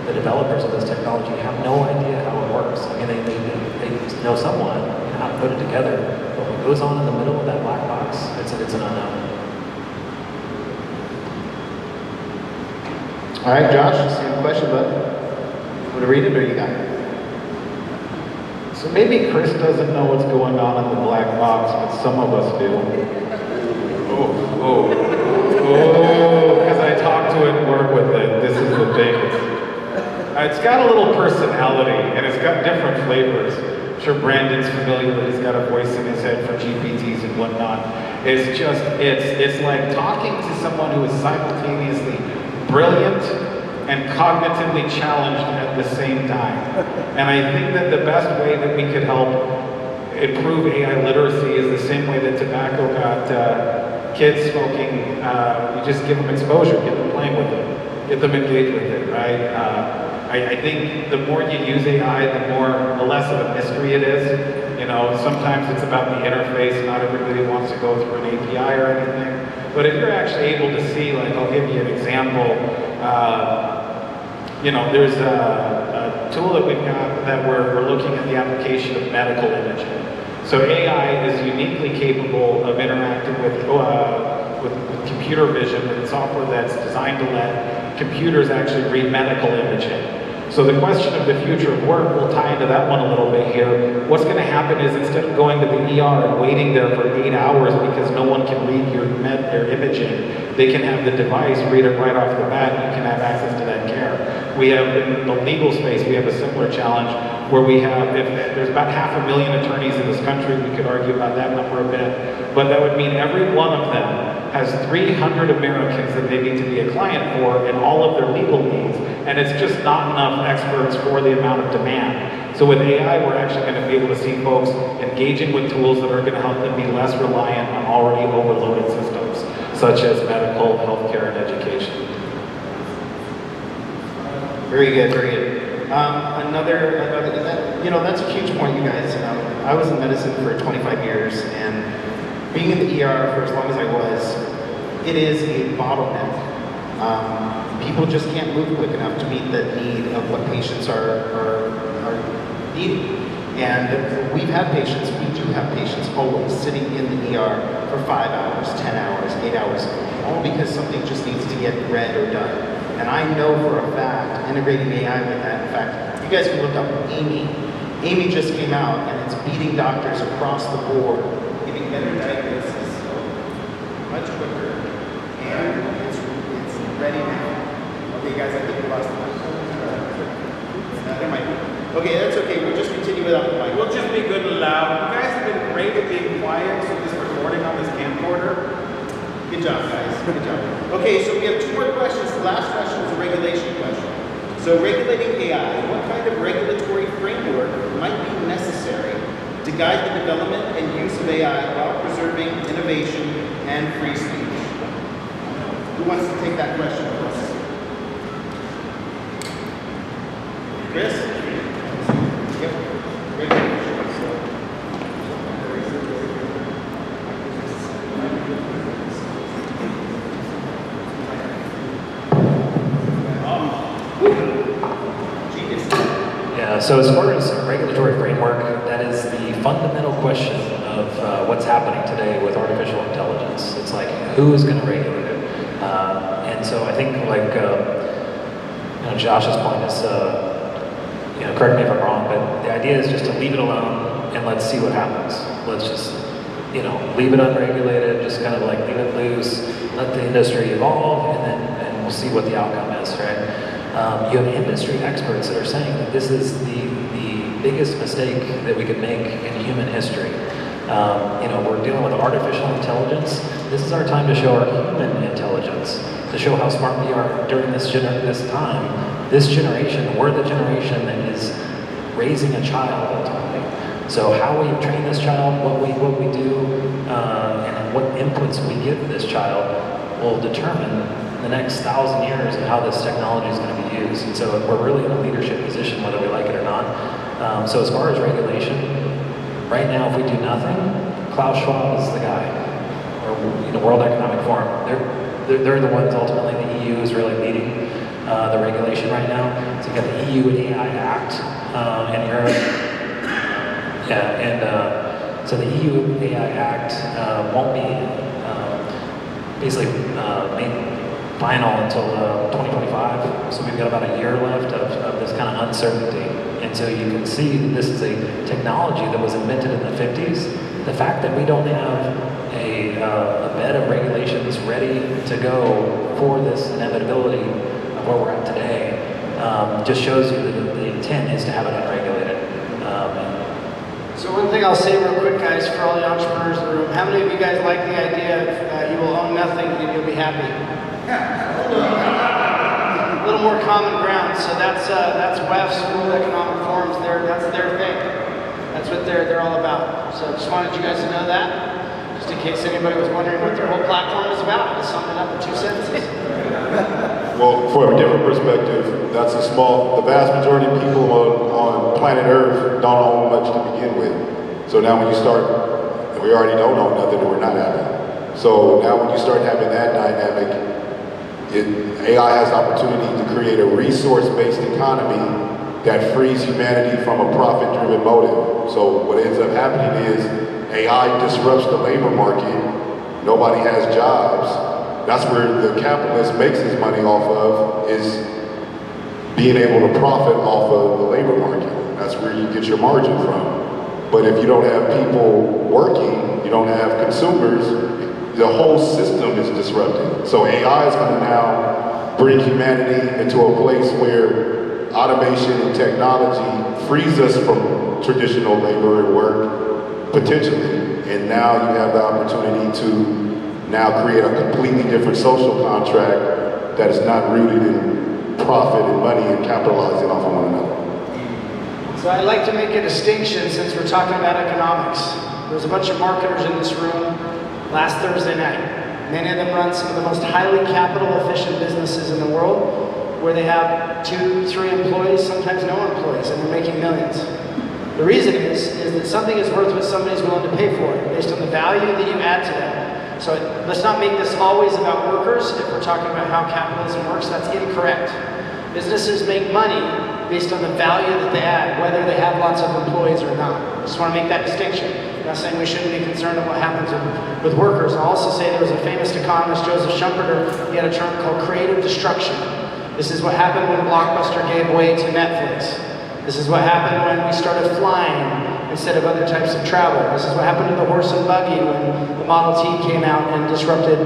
the developers of this technology have no idea how it works. I mean, they know somewhat how to put it together, but what goes on in the middle of that black box, it's an unknown. All right, Josh, same question, bud. Want to read it or you got it? So maybe Chris doesn't know what's going on in the black box, but some of us do. Because I talk to it and work with it. This is the thing. It's got a little personality, and it's got different flavors. I'm sure Brandon's familiar with it. He's got a voice in his head for GPTs and whatnot. It's like talking to someone who is simultaneously brilliant and cognitively challenged at the same time. And I think that the best way that we could help improve AI literacy is the same way that tobacco got kids smoking. You just give them exposure, get them playing with it, get them engaged with it, right? I think the more you use AI, the less of a mystery it is. You know, sometimes it's about the interface. Not everybody wants to go through an API or anything. But if you're actually able to see, like, I'll give you an example. You know, there's a tool that we've got that we're looking at the application of medical imaging. So AI is uniquely capable of interacting with computer vision and software that's designed to let computers actually read medical imaging. So the question of the future of work, we'll tie into that one a little bit here. What's going to happen is instead of going to the ER and waiting there for 8 hours because no one can read your imaging, they can have the device read it right off the bat and you can have access to that care. We have, in the legal space, we have a similar challenge where we have, if there's about 500,000 attorneys in this country, we could argue about that number a bit, but that would mean every one of them has 300 Americans that they need to be a client for in all of their legal needs, and it's just not enough experts for the amount of demand. So with AI, we're actually going to be able to see folks engaging with tools that are going to help them be less reliant on already overloaded systems, such as medical, healthcare, and education. Very good, very good. That's a huge point, you guys. I was in medicine for 25 years, and being in the ER for as long as I was, it is a bottleneck. People just can't move quick enough to meet the need of what patients are needing. And we've had patients, we do have patients always sitting in the ER for 5 hours, 10 hours, 8 hours, all because something just needs to get read or done. And I know for a fact, integrating AI with that, in fact, you guys can look up Amy. Amy just came out and it's beating doctors across the board, giving better diagnosis much quicker, and it's ready now. Okay guys, I think we lost the mic. There might be. Okay, that's okay, we'll just continue without the mic. We'll just be good and loud. You guys have been great at being quiet, so this recording on this camcorder. Good job, guys. Good job. Okay, so we have 2 more questions. The last question is a regulation question. So regulating AI, what kind of regulatory framework might be necessary to guide the development and use of AI while preserving innovation and free speech? Who wants to take that question for us? Chris? Yep. Great. So as far as regulatory framework, that is the fundamental question of what's happening today with artificial intelligence. It's like, who is going to regulate it? And so I think, like, Josh's point is, correct me if I'm wrong, but the idea is just to leave it alone and let's see what happens. Let's just, leave it unregulated, just kind of like leave it loose, let the industry evolve, and we'll see what the outcome is, right? You have industry experts that are saying that this is the biggest mistake that we could make in human history. We're dealing with artificial intelligence. This is our time to show our human intelligence, to show how smart we are during this time. This generation, we're the generation that is raising a child ultimately. So how we train this child, what we do, and what inputs we give this child will determine the next 1,000 years of how this technology is going to be used. And so we're really in a leadership position whether we like it or not. So as far as regulation, right now if we do nothing, Klaus Schwab is the guy, or World Economic Forum. They're the ones ultimately, the EU is really leading the regulation right now. So you got the EU AI Act in Europe. So the EU AI Act won't be basically final until 2025. So we've got about a year left of this kind of uncertainty. And so you can see that this is a technology that was invented in the 50s. The fact that we don't have a bed of regulations ready to go for this inevitability of where we're at today just shows you that the intent is to have it unregulated. So one thing I'll say real quick, guys, for all the entrepreneurs in the room, how many of you guys like the idea of you will own nothing and you'll be happy? A little more common ground. So that's WEF's World Economic Forum's that's their thing. That's what they're all about. So just wanted you guys to know that, just in case anybody was wondering what their whole platform is about. I'll sum it up in 2 sentences. Well, from a different perspective, the vast majority of people on planet Earth don't own much to begin with. So now when you start, and we already don't own nothing, and we're not happy. So now when you start having that dynamic, AI has the opportunity to create a resource-based economy that frees humanity from a profit-driven motive. So what ends up happening is AI disrupts the labor market. Nobody has jobs. That's where the capitalist makes his money off of, is being able to profit off of the labor market. That's where you get your margin from. But if you don't have people working, you don't have consumers, the whole system is disrupted. So AI is going to now bring humanity into a place where automation and technology frees us from traditional labor and work, potentially. And now you have the opportunity to now create a completely different social contract that is not rooted in profit and money and capitalizing off of one another. So I'd like to make a distinction since we're talking about economics. There's a bunch of marketers in this room last Thursday night. Many of them run some of the most highly capital efficient businesses in the world, where they have 2, 3 employees, sometimes no employees, and they're making millions. The reason is that something is worth what somebody's willing to pay for it, based on the value that you add to them. So let's not make this always about workers. If we're talking about how capitalism works, that's incorrect. Businesses make money based on the value that they add, whether they have lots of employees or not. I just want to make that distinction. I'm not saying we shouldn't be concerned with what happens with workers. I'll also say there was a famous economist, Joseph Schumpeter, he had a term called creative destruction. This is what happened when Blockbuster gave way to Netflix. This is what happened when we started flying instead of other types of travel. This is what happened to the horse and buggy when the Model T came out and disrupted,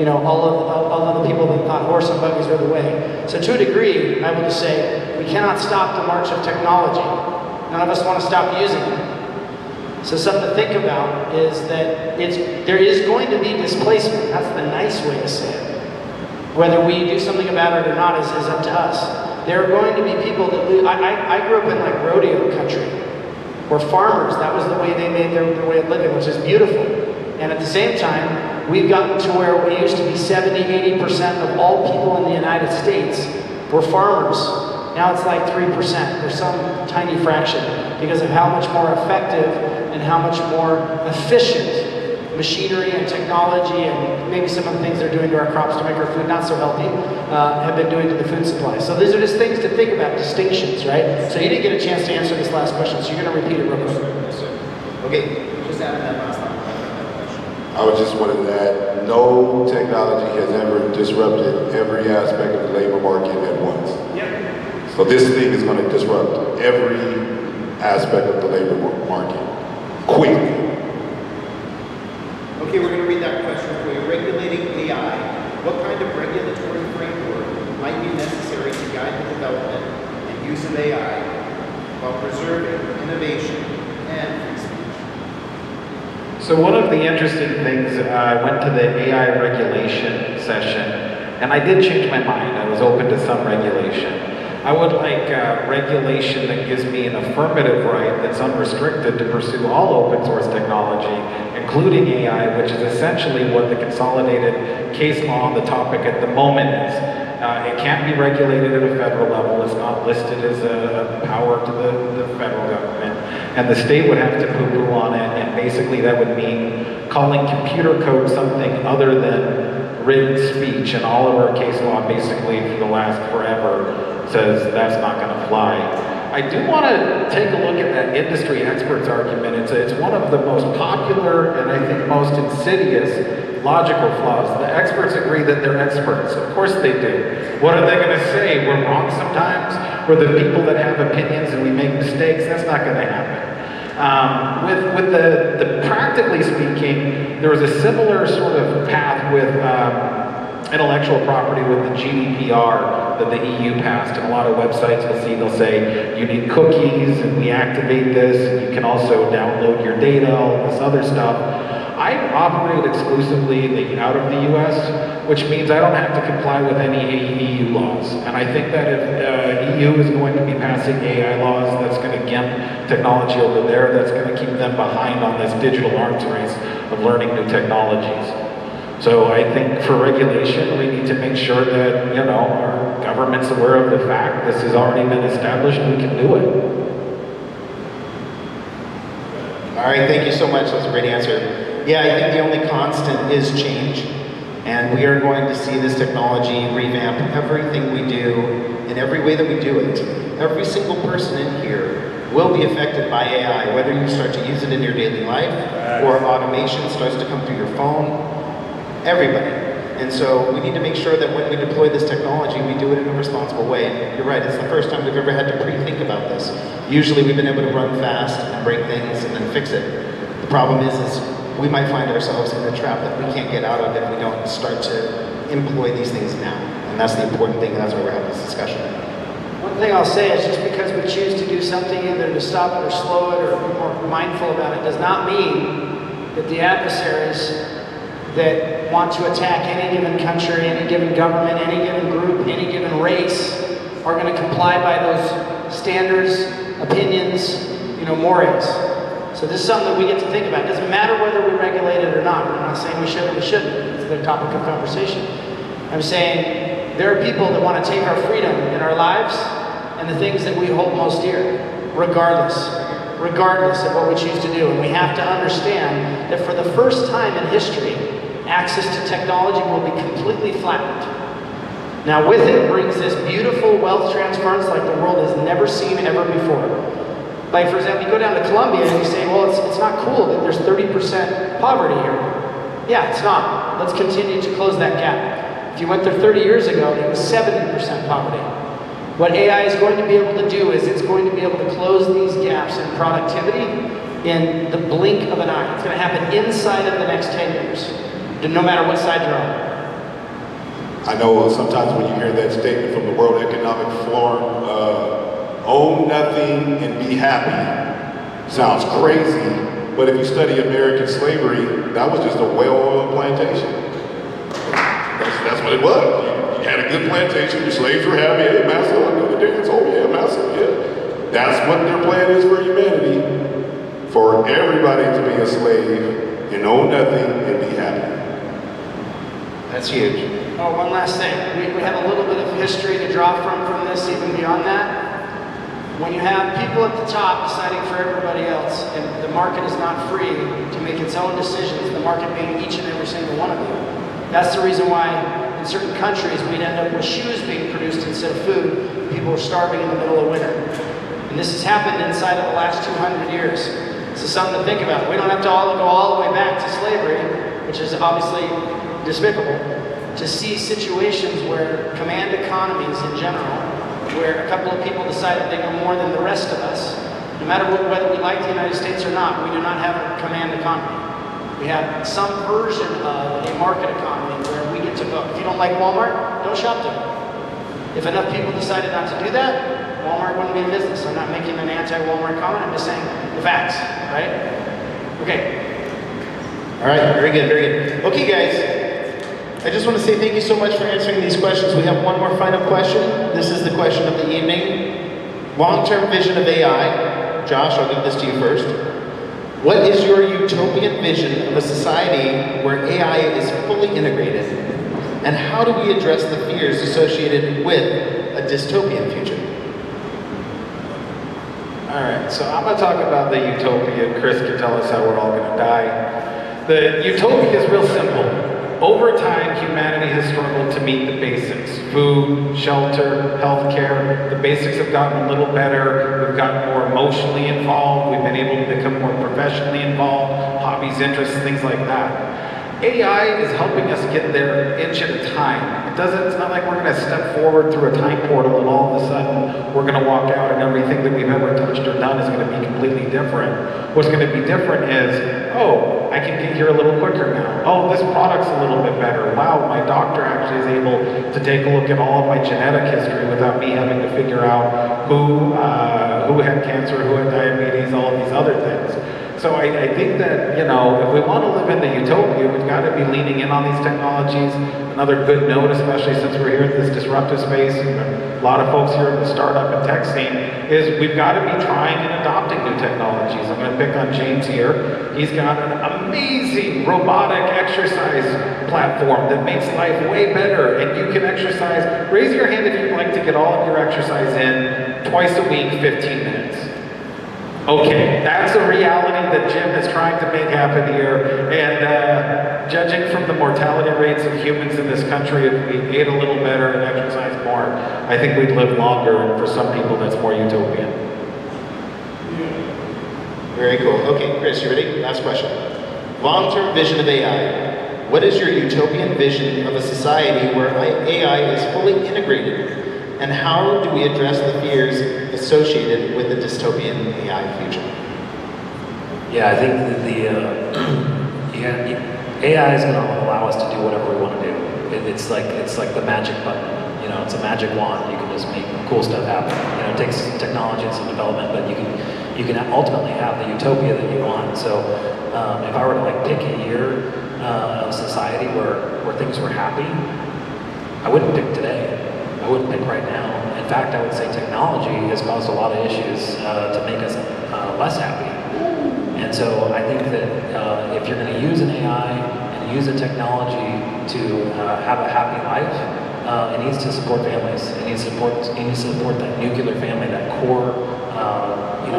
all of the people that thought horse and buggies were the way. So to a degree, I would just say, we cannot stop the march of technology. None of us want to stop using it. So something to think about is that there is going to be displacement. That's the nice way to say it. Whether we do something about it or not is up to us. There are going to be people that lose. I grew up in like rodeo country, where farmers, that was the way they made their way of living, which is beautiful. And at the same time, we've gotten to where we used to be 70, 80% of all people in the United States were farmers. Now it's like 3%, or some tiny fraction, because of how much more effective and how much more efficient machinery and technology and maybe some of the things they're doing to our crops to make our food not so healthy have been doing to the food supply. So these are just things to think about, distinctions, right? So you didn't get a chance to answer this last question, so you're going to repeat it real quick. Okay, just add that last time. I was just wanted to add, no technology has ever disrupted every aspect of the labor market at once. Yep. So this thing is going to disrupt every aspect of the labor market quickly. Okay, we're going to read that question for you. Regulating AI, what kind of regulatory framework might be necessary to guide the development and use of AI while preserving innovation and free speech? So one of the interesting things, I went to the AI regulation session, and I did change my mind. I was open to some regulation. I would like regulation that gives me an affirmative right that's unrestricted to pursue all open source technology, including AI, which is essentially what the consolidated case law on the topic at the moment is. It can't be regulated at a federal level. It's not listed as a power to the federal government. And the state would have to poo-poo on it, and basically that would mean calling computer code something other than written speech, and all of our case law basically for the last forever says that's not going to fly. I do want to take a look at that industry experts argument. It's one of the most popular and I think most insidious logical flaws. The experts agree that they're experts. Of course they do. What are they going to say? We're wrong sometimes? We're the people that have opinions and we make mistakes? That's not going to happen. With the practically speaking, there was a similar sort of path with intellectual property with the GDPR that the EU passed, and a lot of websites you'll see, they'll say you need cookies and we activate this, and you can also download your data, all this other stuff. I operate exclusively out of the US, which means I don't have to comply with any EU laws. And I think that if EU is going to be passing AI laws, that's going to gimp technology over there, that's going to keep them behind on this digital arms race of learning new technologies. So I think for regulation, we need to make sure that, you know, our government's aware of the fact this has already been established, we can do it. All right, thank you so much. That's a great answer. Yeah, I think the only constant is change. And we are going to see this technology revamp everything we do in every way that we do it. Every single person in here will be affected by AI, whether you start to use it in your daily life or automation starts to come through your phone. Everybody. And so we need to make sure that when we deploy this technology, we do it in a responsible way. You're right, it's the first time we've ever had to pre-think about this. Usually we've been able to run fast and break things and then fix it. The problem is we might find ourselves in a trap that we can't get out of if we don't start to employ these things now. And that's the important thing, and that's why we're having this discussion. One thing I'll say is just because we choose to do something, either to stop it or slow it or be more mindful about it, does not mean that the adversaries that want to attack any given country, any given government, any given group, any given race are going to comply by those standards, opinions, mores. So this is something that we get to think about. It doesn't matter whether we regulate it or not. We're not saying we should or we shouldn't. It's the topic of conversation. I'm saying there are people that want to take our freedom in our lives and the things that we hold most dear, regardless of what we choose to do. And we have to understand that for the first time in history, access to technology will be completely flattened. Now with it brings this beautiful wealth transference like the world has never seen ever before. Like for example, you go down to Colombia and you say, well, it's not cool that there's 30% poverty here. Yeah, it's not. Let's continue to close that gap. If you went there 30 years ago, it was 70% poverty. What AI is going to be able to do is it's going to be able to close these gaps in productivity in the blink of an eye. It's going to happen inside of the next 10 years. No matter what side you're on. I know sometimes when you hear that statement from the World Economic Forum, own nothing and be happy, sounds crazy, but if you study American slavery, that was just a well-oiled plantation. That's what it was. You had a good plantation, your slaves were happy, hey, master, I do the dance, oh yeah, master, yeah. That's what their plan is for humanity, for everybody to be a slave and own nothing and be happy. That's huge. Oh, one last thing. We have a little bit of history to draw from this, even beyond that. When you have people at the top deciding for everybody else, and the market is not free to make its own decisions, the market being each and every single one of you, that's the reason why in certain countries we'd end up with shoes being produced instead of food. People were starving in the middle of winter. And this has happened inside of the last 200 years. This is something to think about. We don't have to go all the way back to slavery, which is obviously despicable, to see situations where command economies in general, where a couple of people decide that they know more than the rest of us, no matter whether we like the United States or not, we do not have a command economy. We have some version of a market economy where we get to vote. If you don't like Walmart, don't shop there. If enough people decided not to do that, Walmart wouldn't be in business. I'm not making an anti-Walmart comment, I'm just saying the facts, right? Okay. All right, very good, very good. Okay, guys. I just want to say thank you so much for answering these questions. We have one more final question. This is the question of the evening. Long-term vision of AI. Josh, I'll give this to you first. What is your utopian vision of a society where AI is fully integrated? And how do we address the fears associated with a dystopian future? All right, so I'm going to talk about the utopia. Chris can tell us how we're all going to die. The utopia is real simple. Over time, humanity has struggled to meet the basics. Food, shelter, healthcare. The basics have gotten a little better. We've gotten more emotionally involved. We've been able to become more professionally involved. Hobbies, interests, things like that. AI is helping us get there inch at a time. It's not like we're going to step forward through a time portal and all of a sudden we're going to walk out and everything that we've ever touched or done is going to be completely different. What's going to be different is, oh, I can get here a little quicker now. Oh, this product's a little bit better. Wow, my doctor actually is able to take a look at all of my genetic history without me having to figure out who had cancer, who had diabetes, all of these other things. So I think that, if we want to live in the utopia, we've got to be leaning in on these technologies. Another good note, especially since we're here at this disruptive space, and a lot of folks here in the startup and tech scene, is we've got to be trying and adopting new technologies. I'm going to pick on James here. He's got an amazing robotic exercise platform that makes life way better, and you can exercise. Raise your hand if you'd like to get all of your exercise in twice a week, 15 minutes. Okay, that's a reality that Jim is trying to make happen here. And judging from the mortality rates of humans in this country, if we ate a little better and exercised more, I think we'd live longer. And for some people, that's more utopian. Very cool. Okay, Chris, you ready? Last question. Long-term vision of AI. What is your utopian vision of a society where AI is fully integrated? And how do we address the fears associated with the dystopian AI future? Yeah, I think AI is going to allow us to do whatever we want to do. It's like the magic button. It's a magic wand. You can just make cool stuff happen. It takes technology and some development, but you can ultimately have the utopia that you want. So if I were to pick a year of society where things were happy, I wouldn't pick today. I wouldn't pick right now. In fact, I would say technology has caused a lot of issues to make us less happy. And so I think that if you're going to use an AI and use a technology to have a happy life, it needs to support families. It needs to support that nuclear family, that core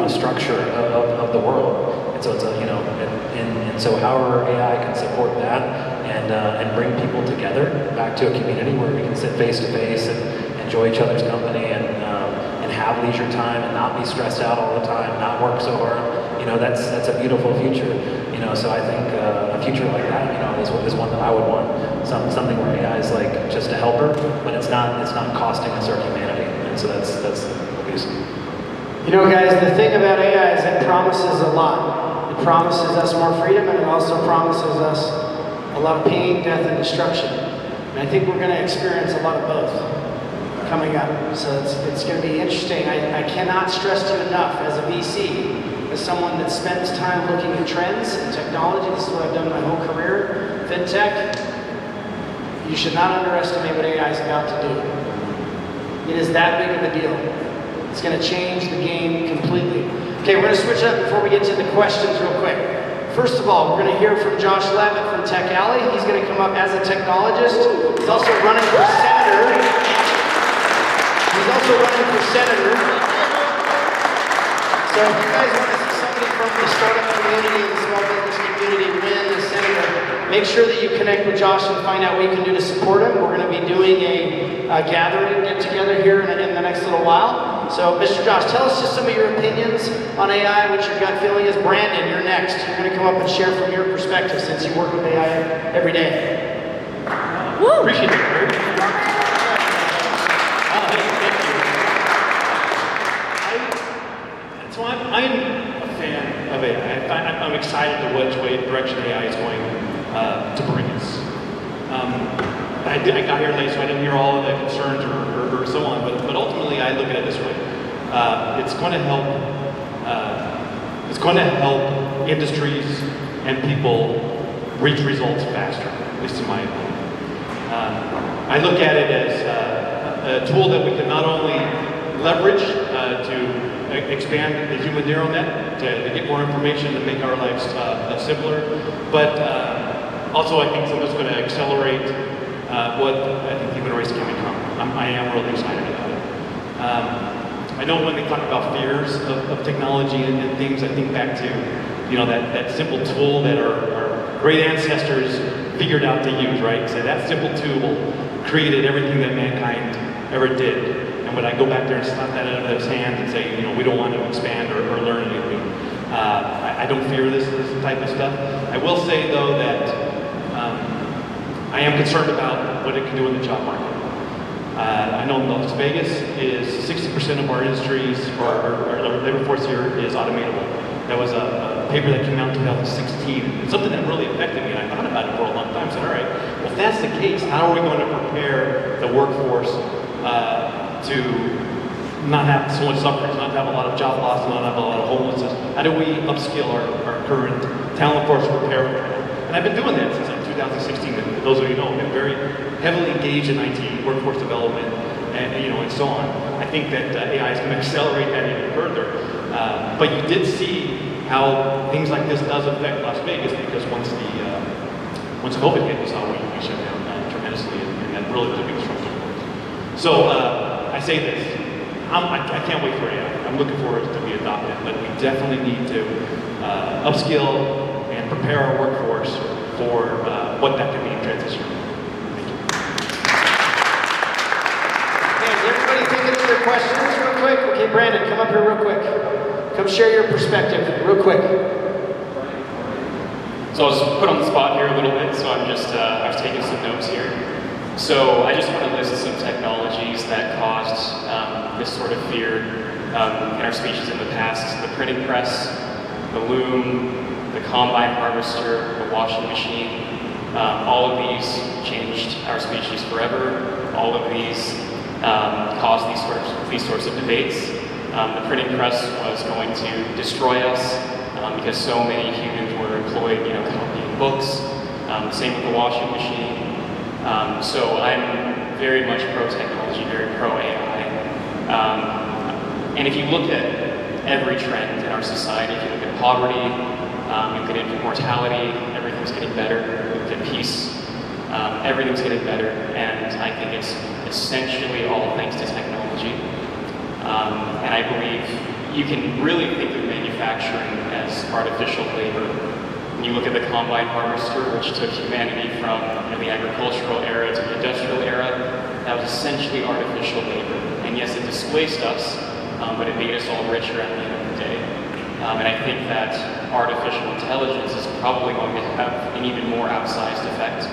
structure of the world. And so it's and so however AI can support that and bring people together back to a community where we can sit face to face and enjoy each other's company and have leisure time and not be stressed out all the time, not work so hard. That's a beautiful future. So I think a future like that, is one that I would want. Something where AI is like just a helper, but it's not costing us our humanity. And so that's obviously. Guys, the thing about AI is it promises a lot. It promises us more freedom, and it also promises us a lot of pain, death, and destruction. And I think we're going to experience a lot of both coming up. So it's going to be interesting. I cannot stress to you enough as a VC, as someone that spends time looking at trends and technology. This is what I've done my whole career, fintech. You should not underestimate what AI is about to do. It is that big of a deal. It's going to change the game completely. Okay, we're going to switch up before we get to the questions real quick. First of all, we're going to hear from Josh Levitt from Tech Alley. He's going to come up as a technologist. He's also running for senator. So if you guys want to see somebody from the startup community and the small business community win the senator, make sure that you connect with Josh and find out what you can do to support him. We're going to be doing a gathering, get together here in the next little while. So, Mr. Josh, tell us just some of your opinions on AI, what your gut feeling is. Brandon, you're next. You're going to come up and share from your perspective since you work with AI every day. Woo! Appreciate it, Kurt. So I'm a fan of AI. I'm excited to which direction AI is going to bring us. I got here late, so I didn't hear all of the concerns or so on, but ultimately I look at it this way. It's going to help industries and people reach results faster, at least in my opinion. I look at it as a tool that we can not only leverage to expand the human neural net, to get more information to make our lives simpler, but also I think something's going to accelerate what I think the human race can become. I am really excited about it. I know when they talk about fears of technology and things, I think back to that simple tool that our great ancestors figured out to use, right? So that simple tool created everything that mankind ever did. And when I go back there and slap that out of his hand and say, we don't want to expand or learn anything, I don't fear this type of stuff. I will say though that I am concerned about what it can do in the job market. I know Las Vegas is 60% of our industries, our labor force here is automatable. That was a paper that came out in 2016. It's something that really affected me, and I thought about it for a long time. I said, all right, well, if that's the case, how are we going to prepare the workforce to not have so much suffering, not have a lot of job loss, not have a lot of homelessness? How do we upskill our current talent force to prepare for it? And I've been doing that since 2016. And those of you know, I've been very heavily engaged in IT, workforce development, and so on. I think that AI is going to accelerate that even further. But you did see how things like this does affect Las Vegas, because once COVID hit, we saw we shut down tremendously, and that really was a big disruption. So I say this, I can't wait for AI. I'm looking forward to be adopted, but we definitely need to upskill and prepare our workforce for what that could be in transition. Okay, is everybody thinking of their questions real quick? Okay, Brandon, come up here real quick. Come share your perspective real quick. So I was put on the spot here a little bit, so I was taking some notes here. So I just want to list some technologies that caused this sort of fear in our species in the past. The printing press, the loom, the combine harvester, the washing machine. All of these changed our species forever. All of these caused these sorts of debates. The printing press was going to destroy us because so many humans were employed, copying books. Same with the washing machine. So I'm very much pro-technology, very pro-AI. And if you look at every trend in our society, if you look at poverty, you look at infant mortality, everything's getting better. You look at peace, everything's getting better. And I think it's essentially all thanks to technology. And I believe you can really think of manufacturing as artificial labor. When you look at the combine harvester, which took humanity from the agricultural era to the industrial era, that was essentially artificial labor. And yes, it displaced us, but it made us all richer at the end of the day. And I think that artificial intelligence is probably going to have an even more outsized effect.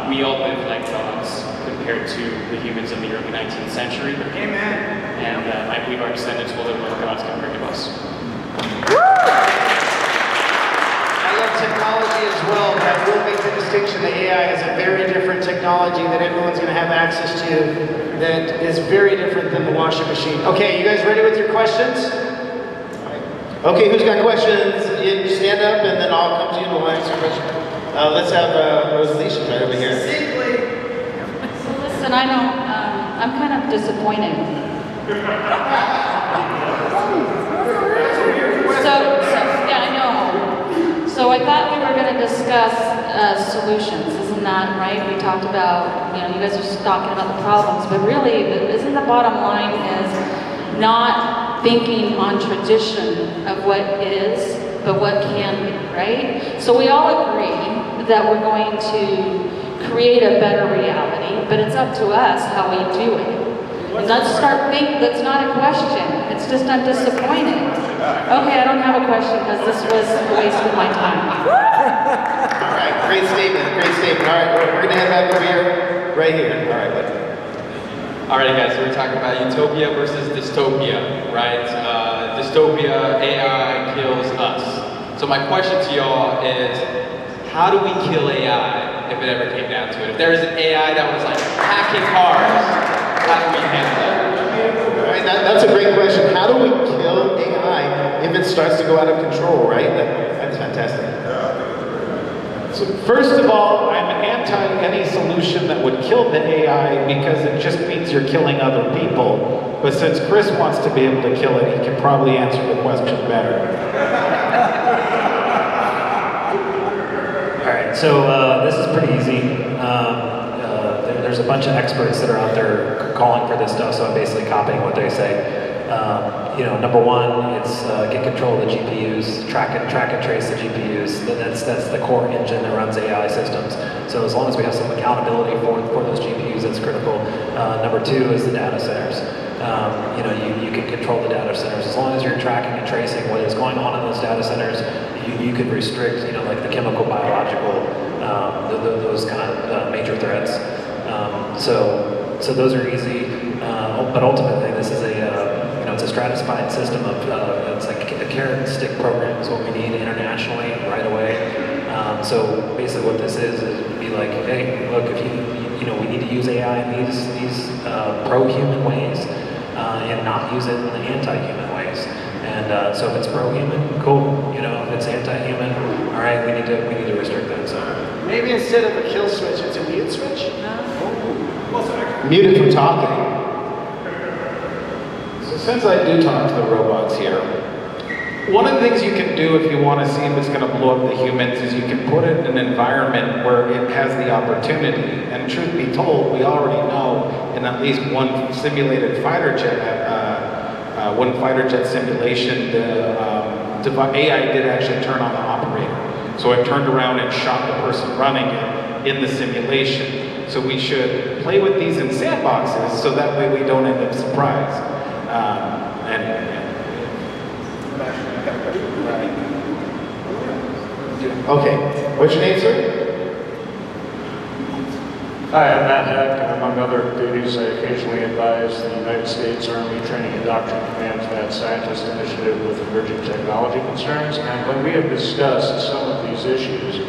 We all live like gods compared to the humans in the early 19th century. Amen. And I believe our descendants will live like gods compared to us. I love technology as well, but I will make the distinction that AI is a very different technology that everyone's going to have access to that is very different than the washing machine. Okay, you guys ready with your questions? Okay, who's got questions? You stand up and then I'll come to you and we'll answer your question. Let's have Rosalicia right over here. So listen, I know, I'm kind of disappointed. Yeah, I know. So I thought we were going to discuss solutions, isn't that right? We talked about, you guys are just talking about the problems, but really, isn't the bottom line is not thinking on tradition of what is, but what can be, right? So we all agree that we're going to create a better reality, but it's up to us how we do it. And let's start thinking, that's not a question, it's just I'm disappointed. Okay, I don't have a question because this was a waste of my time. All right, great statement, great statement. All right, we're going to head back over here, right here. All right, buddy. All right, guys, so we're talking about utopia versus dystopia, right? Dystopia, AI kills us. So my question to y'all is, how do we kill AI if it ever came down to it? If there was an AI that was like hacking cars, how do we handle that? All right, that's a great question. How do we kill AI if it starts to go out of control, right? That's fantastic. So first of all, I'm anti any solution that would kill the AI because it just means you're killing other people. But since Chris wants to be able to kill it, he can probably answer the question better. All right, so this is pretty easy. There's a bunch of experts that are out there calling for this stuff, so I'm basically copying what they say. Number one, it's get control of the GPUs, track and trace the GPUs. That's the core engine that runs AI systems. So as long as we have some accountability for those GPUs, that's critical. Number two is the data centers. You can control the data centers. As long as you're tracking and tracing what is going on in those data centers, you can restrict, like the chemical, biological those kind of major threats. So those are easy, but ultimately this is it's a stratified system of it's like a carrot and stick program is what we need internationally right away. So basically what this is be like, hey, look, if we need to use AI in these pro-human ways and not use it in the anti-human ways. And so if it's pro-human, cool. If it's anti-human, all right, we need to restrict that. So maybe instead of a kill switch, it's a mute switch. Mute it from talking. So since I do talk to the robots here, one of the things you can do if you want to see if it's going to blow up the humans is you can put it in an environment where it has the opportunity. And truth be told, we already know in at least one simulated fighter jet, simulation, the AI did actually turn on the operator. So it turned around and shot the person running it in the simulation. So we should play with these in sandboxes so that way we don't end up surprised. Okay, what's your name, sir? Hi, I'm Matt Heck, and among other duties, I occasionally advise the United States Army Training and Doctrine Command's Mad Scientist Initiative with emerging technology concerns. And when we have discussed some of these issues,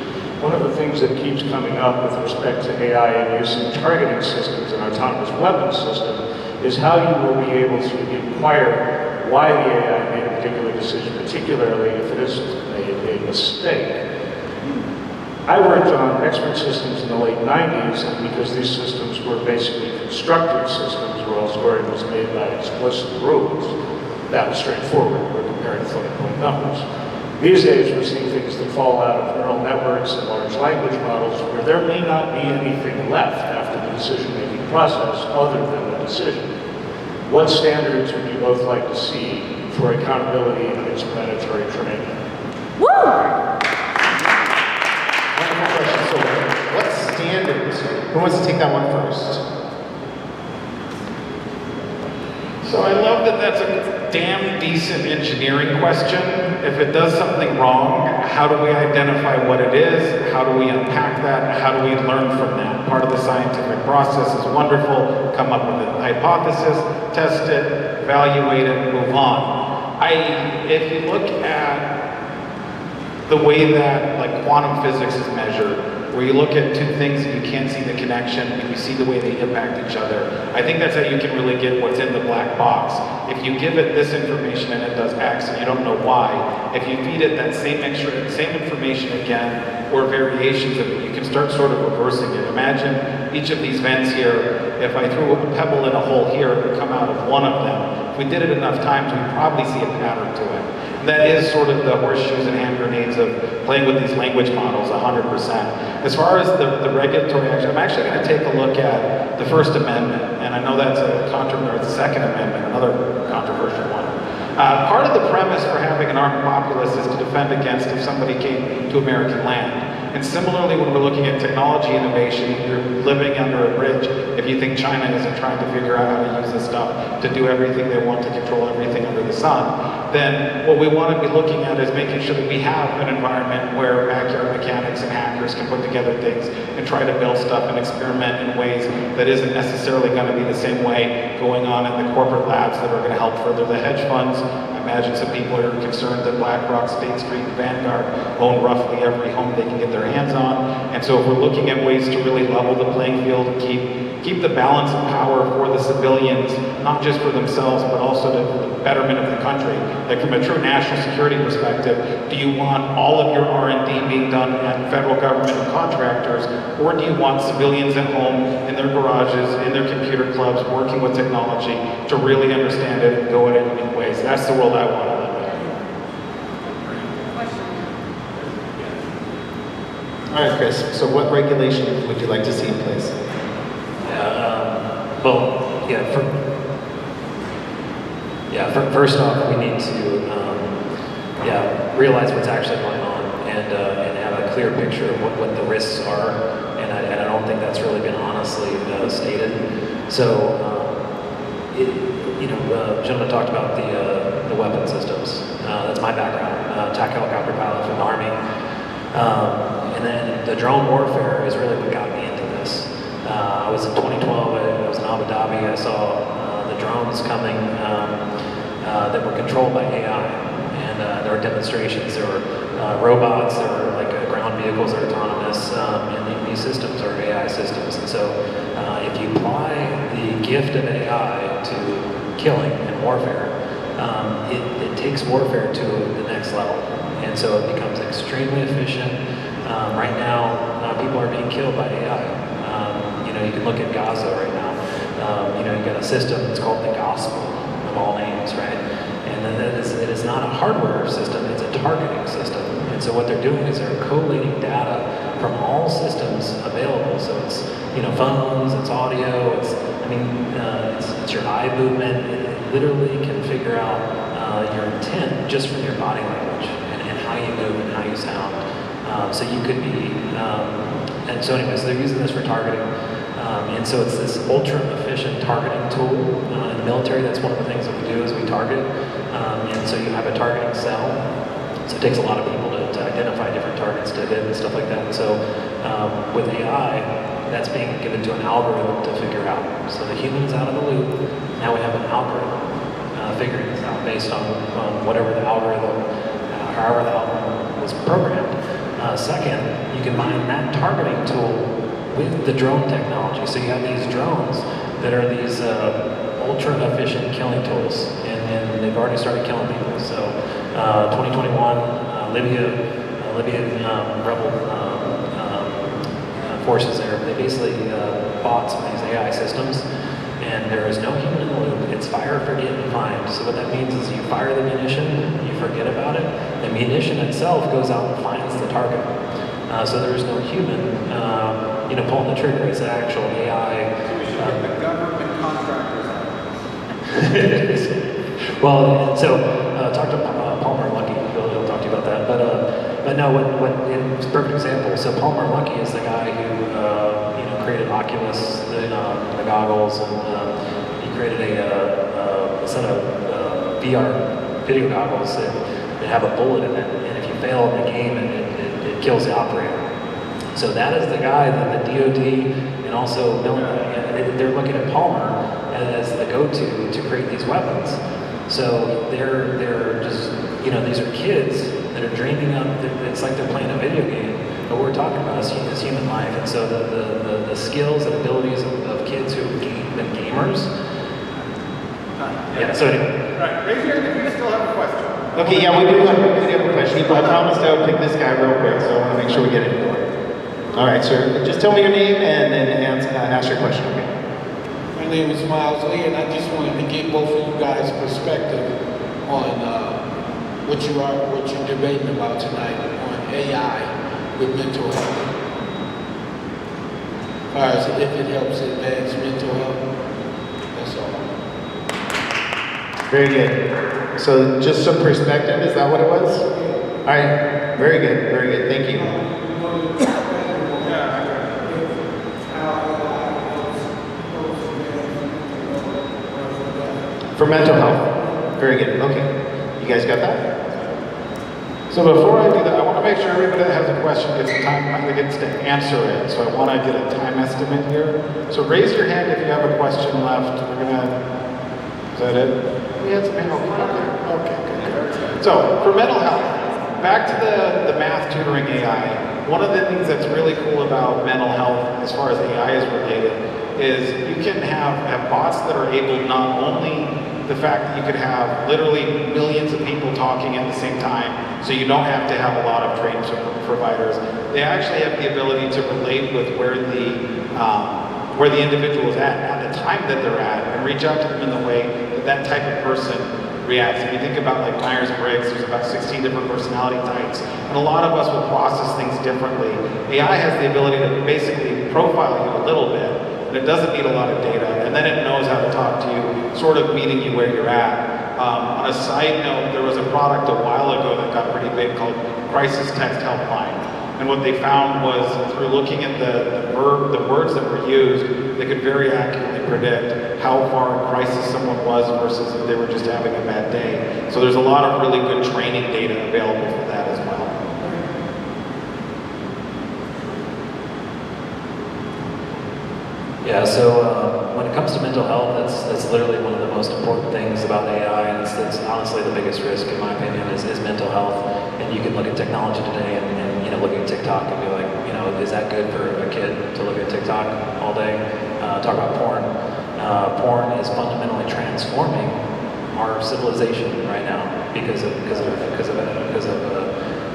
one of the things that keeps coming up with respect to AI and using targeting systems and autonomous weapons system is how you will be able to inquire why the AI made a particular decision, particularly if it is a mistake. I worked on expert systems in the late 90s, and because these systems were basically constructed systems where all scoring was made by explicit rules, that was straightforward. We're comparing floating-point numbers. These days, we're seeing things that fall out of neural networks and large language models where there may not be anything left after the decision-making process other than the decision. What standards would you both like to see for accountability and explanatory training? Woo! So what standards? Who wants to take that one first? So I love that that's a damn decent engineering question. If it does something wrong, how do we identify what it is? How do we unpack that? How do we learn from that? Part of the scientific process is wonderful. Come up with a hypothesis, test it, evaluate it, move on. If you look at the way that like quantum physics is measured, where you look at two things and you can't see the connection, and you see the way they impact each other. I think that's how you can really get what's in the black box. If you give it this information and it does X and you don't know why, if you feed it that same information again, or variations of it, you can start sort of reversing it. Imagine each of these vents here, if I threw a pebble in a hole here, it would come out of one of them. If we did it enough times, we'd probably see a pattern to it. And that is sort of the horseshoes and hand grenades of playing with these language models 100%. As far as the regulatory action, I'm actually going to take a look at the First Amendment, and I know that's a the Second Amendment, another controversial one. Part of the premise for having an armed populace is to defend against if somebody came to American land. And similarly, when we're looking at technology innovation, you're living under a bridge. If you think China isn't trying to figure out how to use this stuff to do everything they want to control everything under the sun, then what we want to be looking at is making sure that we have an environment where backyard mechanics and hackers can put together things and try to build stuff and experiment in ways that isn't necessarily going to be the same way going on in the corporate labs that are going to help further the hedge funds. I imagine some people are concerned that BlackRock, State Street, and Vanguard own roughly every home they can get their hands on. And so if we're looking at ways to really level the playing field and keep the balance of power for the civilians, not just for themselves, but also to the betterment of the country. Like from a true national security perspective, do you want all of your R&D being done at federal government and contractors, or do you want civilians at home, in their garages, in their computer clubs, working with technology to really understand it and go at it in new ways? That's the world I want to live in. All right, Chris, so what regulation would you like to see in place? First off, we need to realize what's actually going on and have a clear picture of what the risks are, and I don't think that's really been honestly stated. So, gentleman talked about the weapon systems. That's my background, attack helicopter pilot for the Army. And then the drone warfare is really what got me into this. I was in 2012, I was in Abu Dhabi, I saw the drones coming that were controlled by AI. And there were demonstrations, there were robots, there were like ground vehicles that are autonomous, and these systems are AI systems. And so if you apply the gift of AI to killing and warfare, it takes warfare to the next level. And so it becomes extremely efficient. Right now, people are being killed by AI. You can look at Gaza right now. You've got a system that's called the gospel of all names, right? And then it is not a hardware system, it's a targeting system. And so what they're doing is they're collating data from all systems available. So it's, phones, it's audio, it's your eye movement. It literally can figure out your intent just from your body language and how you move and how you sound. So you could be, and so anyways, they're using this for targeting. And so it's this ultra efficient targeting tool. In the military, that's one of the things that we do is we target. And so you have a targeting cell. So it takes a lot of people to identify different targets to hit and stuff like that. And so with AI, that's being given to an algorithm to figure out. So the human's out of the loop. Now we have an algorithm figuring this out based on whatever the algorithm, however the algorithm was programmed. Second, you combine that targeting tool with the drone technology. So you have these drones that are these ultra efficient killing tools, and they've already started killing people. So 2021, Libyan rebel forces there, they basically bought some of these AI systems, and there is no human in the loop. It's fire, forget, and find. So what that means is you fire the munition, you forget about it, the munition itself goes out and finds the target. So there's no human, pulling the trigger. It's an actual AI. The government contractors. Well, so talk to Palmer Luckey. He'll talk to you about that. But no, it's a perfect example. So Palmer Luckey is the guy who created Oculus, the goggles, and he created a set of VR video goggles that have a bullet in it, and if you fail in the game, it kills the operator. So that is the guy that the DoD and also military, they're looking at Palmer as the go-to to create these weapons. So they're just, these are kids that are dreaming up, it's like they're playing a video game, but what we're talking about is human life. And so the skills and abilities of kids who've been gamers. Yeah, so anyway. Right, raise your hand if you still have a question. Okay, yeah, we do have a question. I promised I would pick this guy real quick, so I want to make sure we get it. All right, sir. Just tell me your name and then ask your question. Okay. My name is Miles Lee, and I just wanted to get both of you guys' perspective on what you're debating about tonight on AI with mental health. As far as if it helps advance mental health, that's all. Very good. So just some perspective, is that what it was? All right, very good, very good. Thank you. For mental health. Very good. Okay. You guys got that? So before I do that, I want to make sure everybody that has a question gets to answer it. So I want to get a time estimate here. So raise your hand if you have a question left. Is that it? We had some hand. Okay, good. So for mental health, back to the math tutoring AI. One of the things that's really cool about mental health as far as AI is related is you can have bots that are able not only the fact that you could have literally millions of people talking at the same time, so you don't have to have a lot of trained providers. They actually have the ability to relate with where the individual is at the time that they're at, and reach out to them in the way that type of person reacts. If you think about like Myers-Briggs, there's about 16 different personality types, and a lot of us will process things differently. AI has the ability to basically profile you a little bit, and it doesn't need a lot of data, and then it knows how to talk to you, sort of meeting you where you're at. On a side note, there was a product a while ago that got pretty big called Crisis Text Helpline. And what they found was through looking at the words that were used, they could very accurately predict how far in crisis someone was versus if they were just having a bad day. So there's a lot of really good training data available for that as well. Yeah, so when it comes to mental health, that's literally one of the most important things about AI, and it's honestly the biggest risk, in my opinion, is mental health. And you can look at technology today and look at TikTok and be like, is that good for a kid to look at TikTok all day? Talk about porn. Porn is fundamentally transforming our civilization right now because of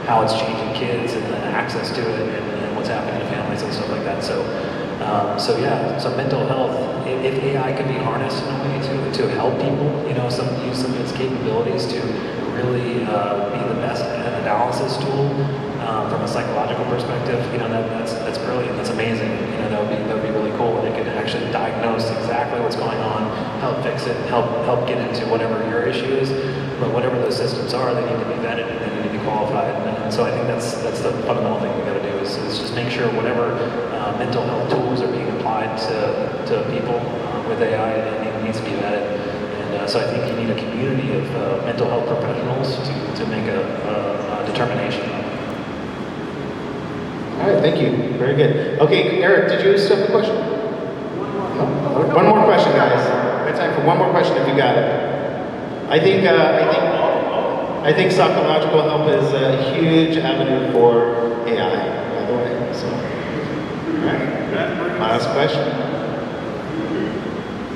how it's changing kids and the access to it and what's happening to families and stuff like that. So mental health, if AI can be harnessed in a way to help people, use some of its capabilities to really be the best analysis tool from a psychological perspective, that's brilliant, that's amazing. That would be really cool. They could actually diagnose exactly what's going on, help fix it, help get into whatever your issue is. But whatever those systems are, they need to be vetted and they need to be qualified. And so I think that's the fundamental thing we got to do is just make sure whatever mental health tools are being applied to people with AI, it needs to be vetted. And so I think you need a community of mental health professionals to make a determination. All right, thank you. Very good. Okay, Eric, did you still have a question? One more question, guys. We have time for one more question if you got it. I think psychological help is a huge avenue for AI, by the way. So, all right. Last question.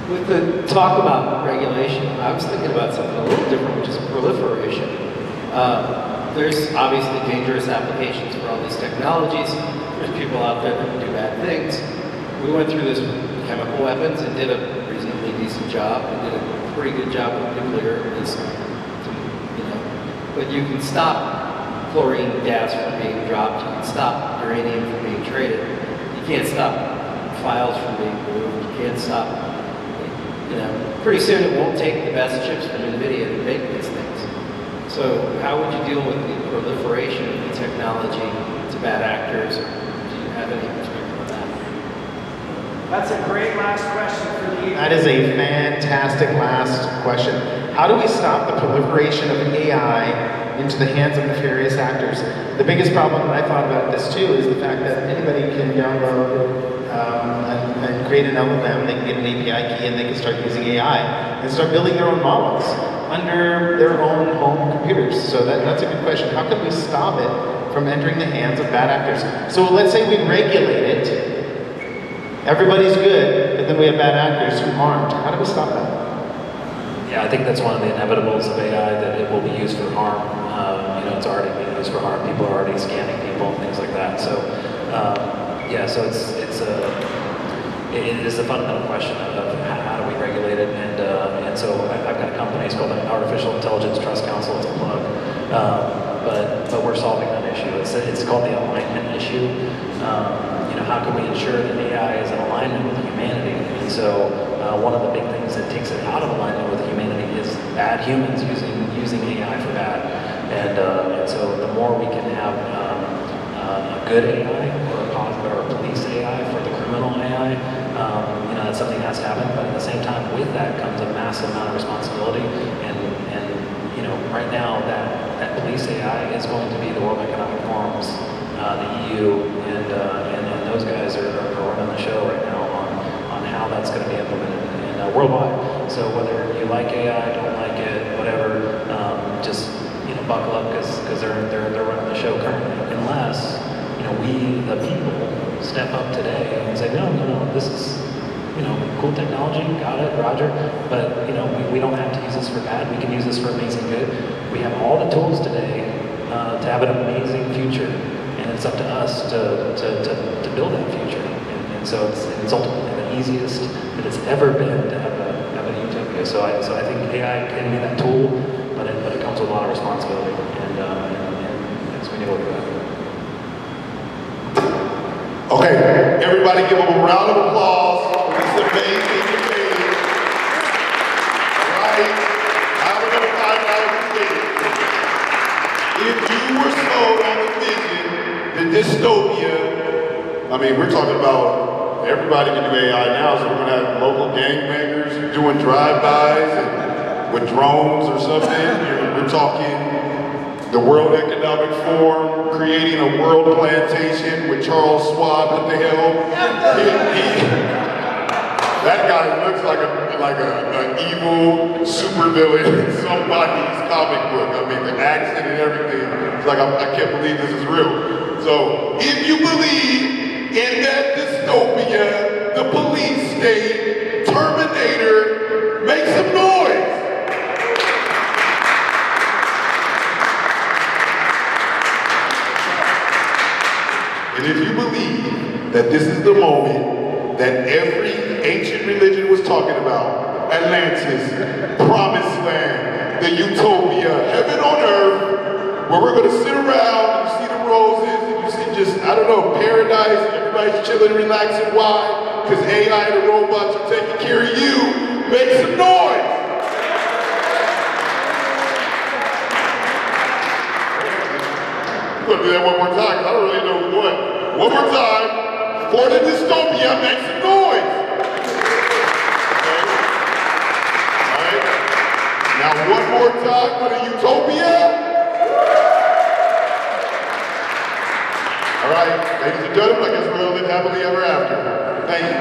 With the talk about regulation, I was thinking about something a little different, which is proliferation. There's obviously dangerous applications for all these technologies. There's people out there that do bad things. We went through this with chemical weapons and did a reasonably decent job. We did a pretty good job with nuclear, at least, But you can stop chlorine gas from being dropped. You can stop uranium from being traded. You can't stop files from being moved. You can't stop, Pretty soon it won't take the best chips from NVIDIA to make these things. So how would you deal with the proliferation of the technology to bad actors? Do you have any perspective on that? That's a great last question for the evening. That is a fantastic last question. How do we stop the proliferation of AI into the hands of nefarious actors? The biggest problem that I thought about this too is the fact that anybody can download and create an LLM, they can get an API key and they can start using AI and start building their own models under their own home computers. So that's a good question. How can we stop it from entering the hands of bad actors? So let's say we regulate it. Everybody's good, but then we have bad actors who aren't. How do we stop that? Yeah, I think that's one of the inevitables of AI, that it will be used for harm. It's already being used for harm. People are already scanning people and things like that. So, so it is a fundamental question of how do we regulate it. And so I've got a company, it's called the Artificial Intelligence Trust Council. It's a plug, but we're solving that issue. It's called the alignment issue. How can we ensure that AI is in alignment with humanity? And so one of the big things that takes it out of alignment with humanity is bad humans using AI for bad. And so the more we can have a good AI or a positive or a police AI for the criminal AI, that's something that has to happen. But at the same time, with that comes a massive amount of responsibility. And right now that police AI is going to be the World Economic Forum's, the EU, and those guys are running the show right now on how that's going to be implemented worldwide. So whether you like AI, don't like it, whatever, just buckle up because they're running the show currently. Unless we the people step up today and say no, this is cool technology, got it, Roger. But we don't have to use this for bad. We can use this for amazing good. We have all the tools today to have an amazing future. And it's up to us to build that future. And so it's ultimately the easiest that it's ever been to have a utopia. So I think AI can be that tool, but it comes with a lot of responsibility. And so we need to look at that. Okay, everybody give them a round of applause for this amazing debate. All right, now we're going to find out who wins. If you were sold on the vision, the dystopia, we're talking about everybody can do AI now, so we're going to have local gangbangers doing drive-bys and with drones or something. We're talking the World Economic Forum creating a world plantation with Charles Schwab. What the hell? That guy looks like an evil supervillain in somebody's comic book. I mean, the accent and everything. It's like, I can't believe this is real. So, if you believe in that dystopia, the police state, Terminator, make some noise. And if you believe that this is the moment that every ancient religion was talking about, Atlantis, Promised Land, the Utopia, heaven on earth, where we're gonna sit around and you see the roses and you see just, I don't know, paradise, everybody's chilling, relaxing. Why? Because AI and the robots are taking care of you. Make some noise. I'm gonna do that one more time because I don't really know what. One more time, for the dystopia, make some noise. Okay? All right. Now one more time for the utopia. All right, ladies and gentlemen, I guess we're gonna live happily ever after. Thank you.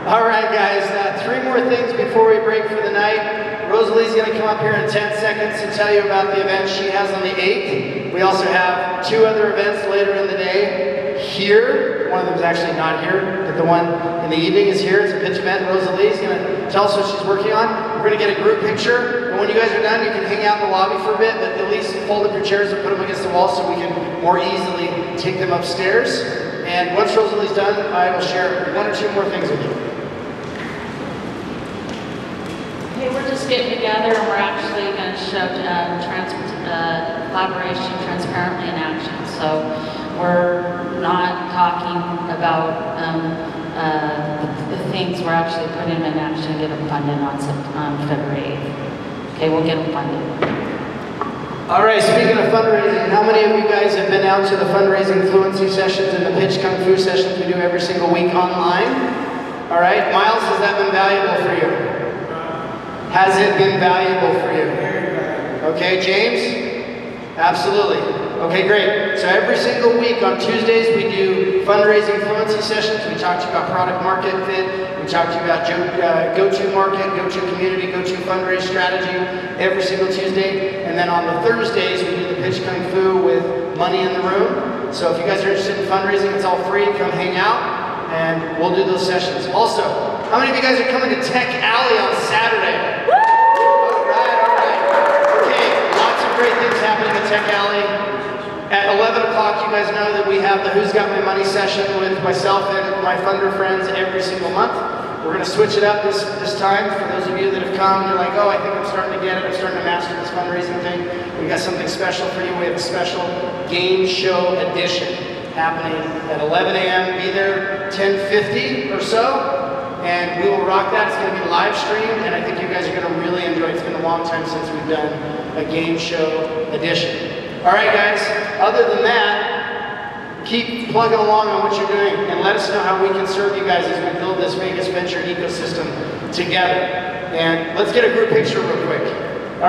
All right, guys, 3 more things before we break for the night. Rosalie's going to come up here in 10 seconds to tell you about the event she has on the 8th. We also have 2 other events later in the day here. One of them is actually not here, but the one in the evening is here. It's a pitch event. Rosalie's going to tell us what she's working on. We're going to get a group picture. And when you guys are done, you can hang out in the lobby for a bit, but at least fold up your chairs and put them against the wall so we can more easily take them upstairs. And once Rosalie's done, I will share 1 or 2 more things with you. Hey, we're just getting together and we're actually going to show collaboration transparently in action. So we're not talking about the things we're actually putting them in action and get them funded on February 8th. Okay, we'll get them funded. All right, speaking of fundraising, how many of you guys have been out to the fundraising fluency sessions and the pitch kung fu sessions we do every single week online? All right, Miles, has that been valuable for you? Has it been valuable for you? Okay, James? Absolutely. Okay, great. So every single week on Tuesdays we do fundraising fluency sessions. We talk to you about product market fit. We talk to you about go-to market, go-to community, go-to fundraise strategy every single Tuesday. And then on the Thursdays we do the pitch kung fu with money in the room. So if you guys are interested in fundraising, it's all free. Come hang out and we'll do those sessions. Also, how many of you guys are coming to Tech Alley on Saturday? All right. Okay, lots of great things happening at Tech Alley. At 11 o'clock, you guys know that we have the Who's Got My Money session with myself and my funder friends every single month. We're going to switch it up this time. For those of you that have come and you're like, oh, I think I'm starting to get it. I'm starting to master this fundraising thing. We got something special for you. We have a special game show edition happening at 11 a.m. Be there 10:50 or so. And we will rock that. It's going to be live streamed, and I think you guys are going to really enjoy it. It's been a long time since we've done a game show edition. All right, guys, other than that, keep plugging along on what you're doing, and let us know how we can serve you guys as we build this Vegas venture ecosystem together. And let's get a group picture real quick.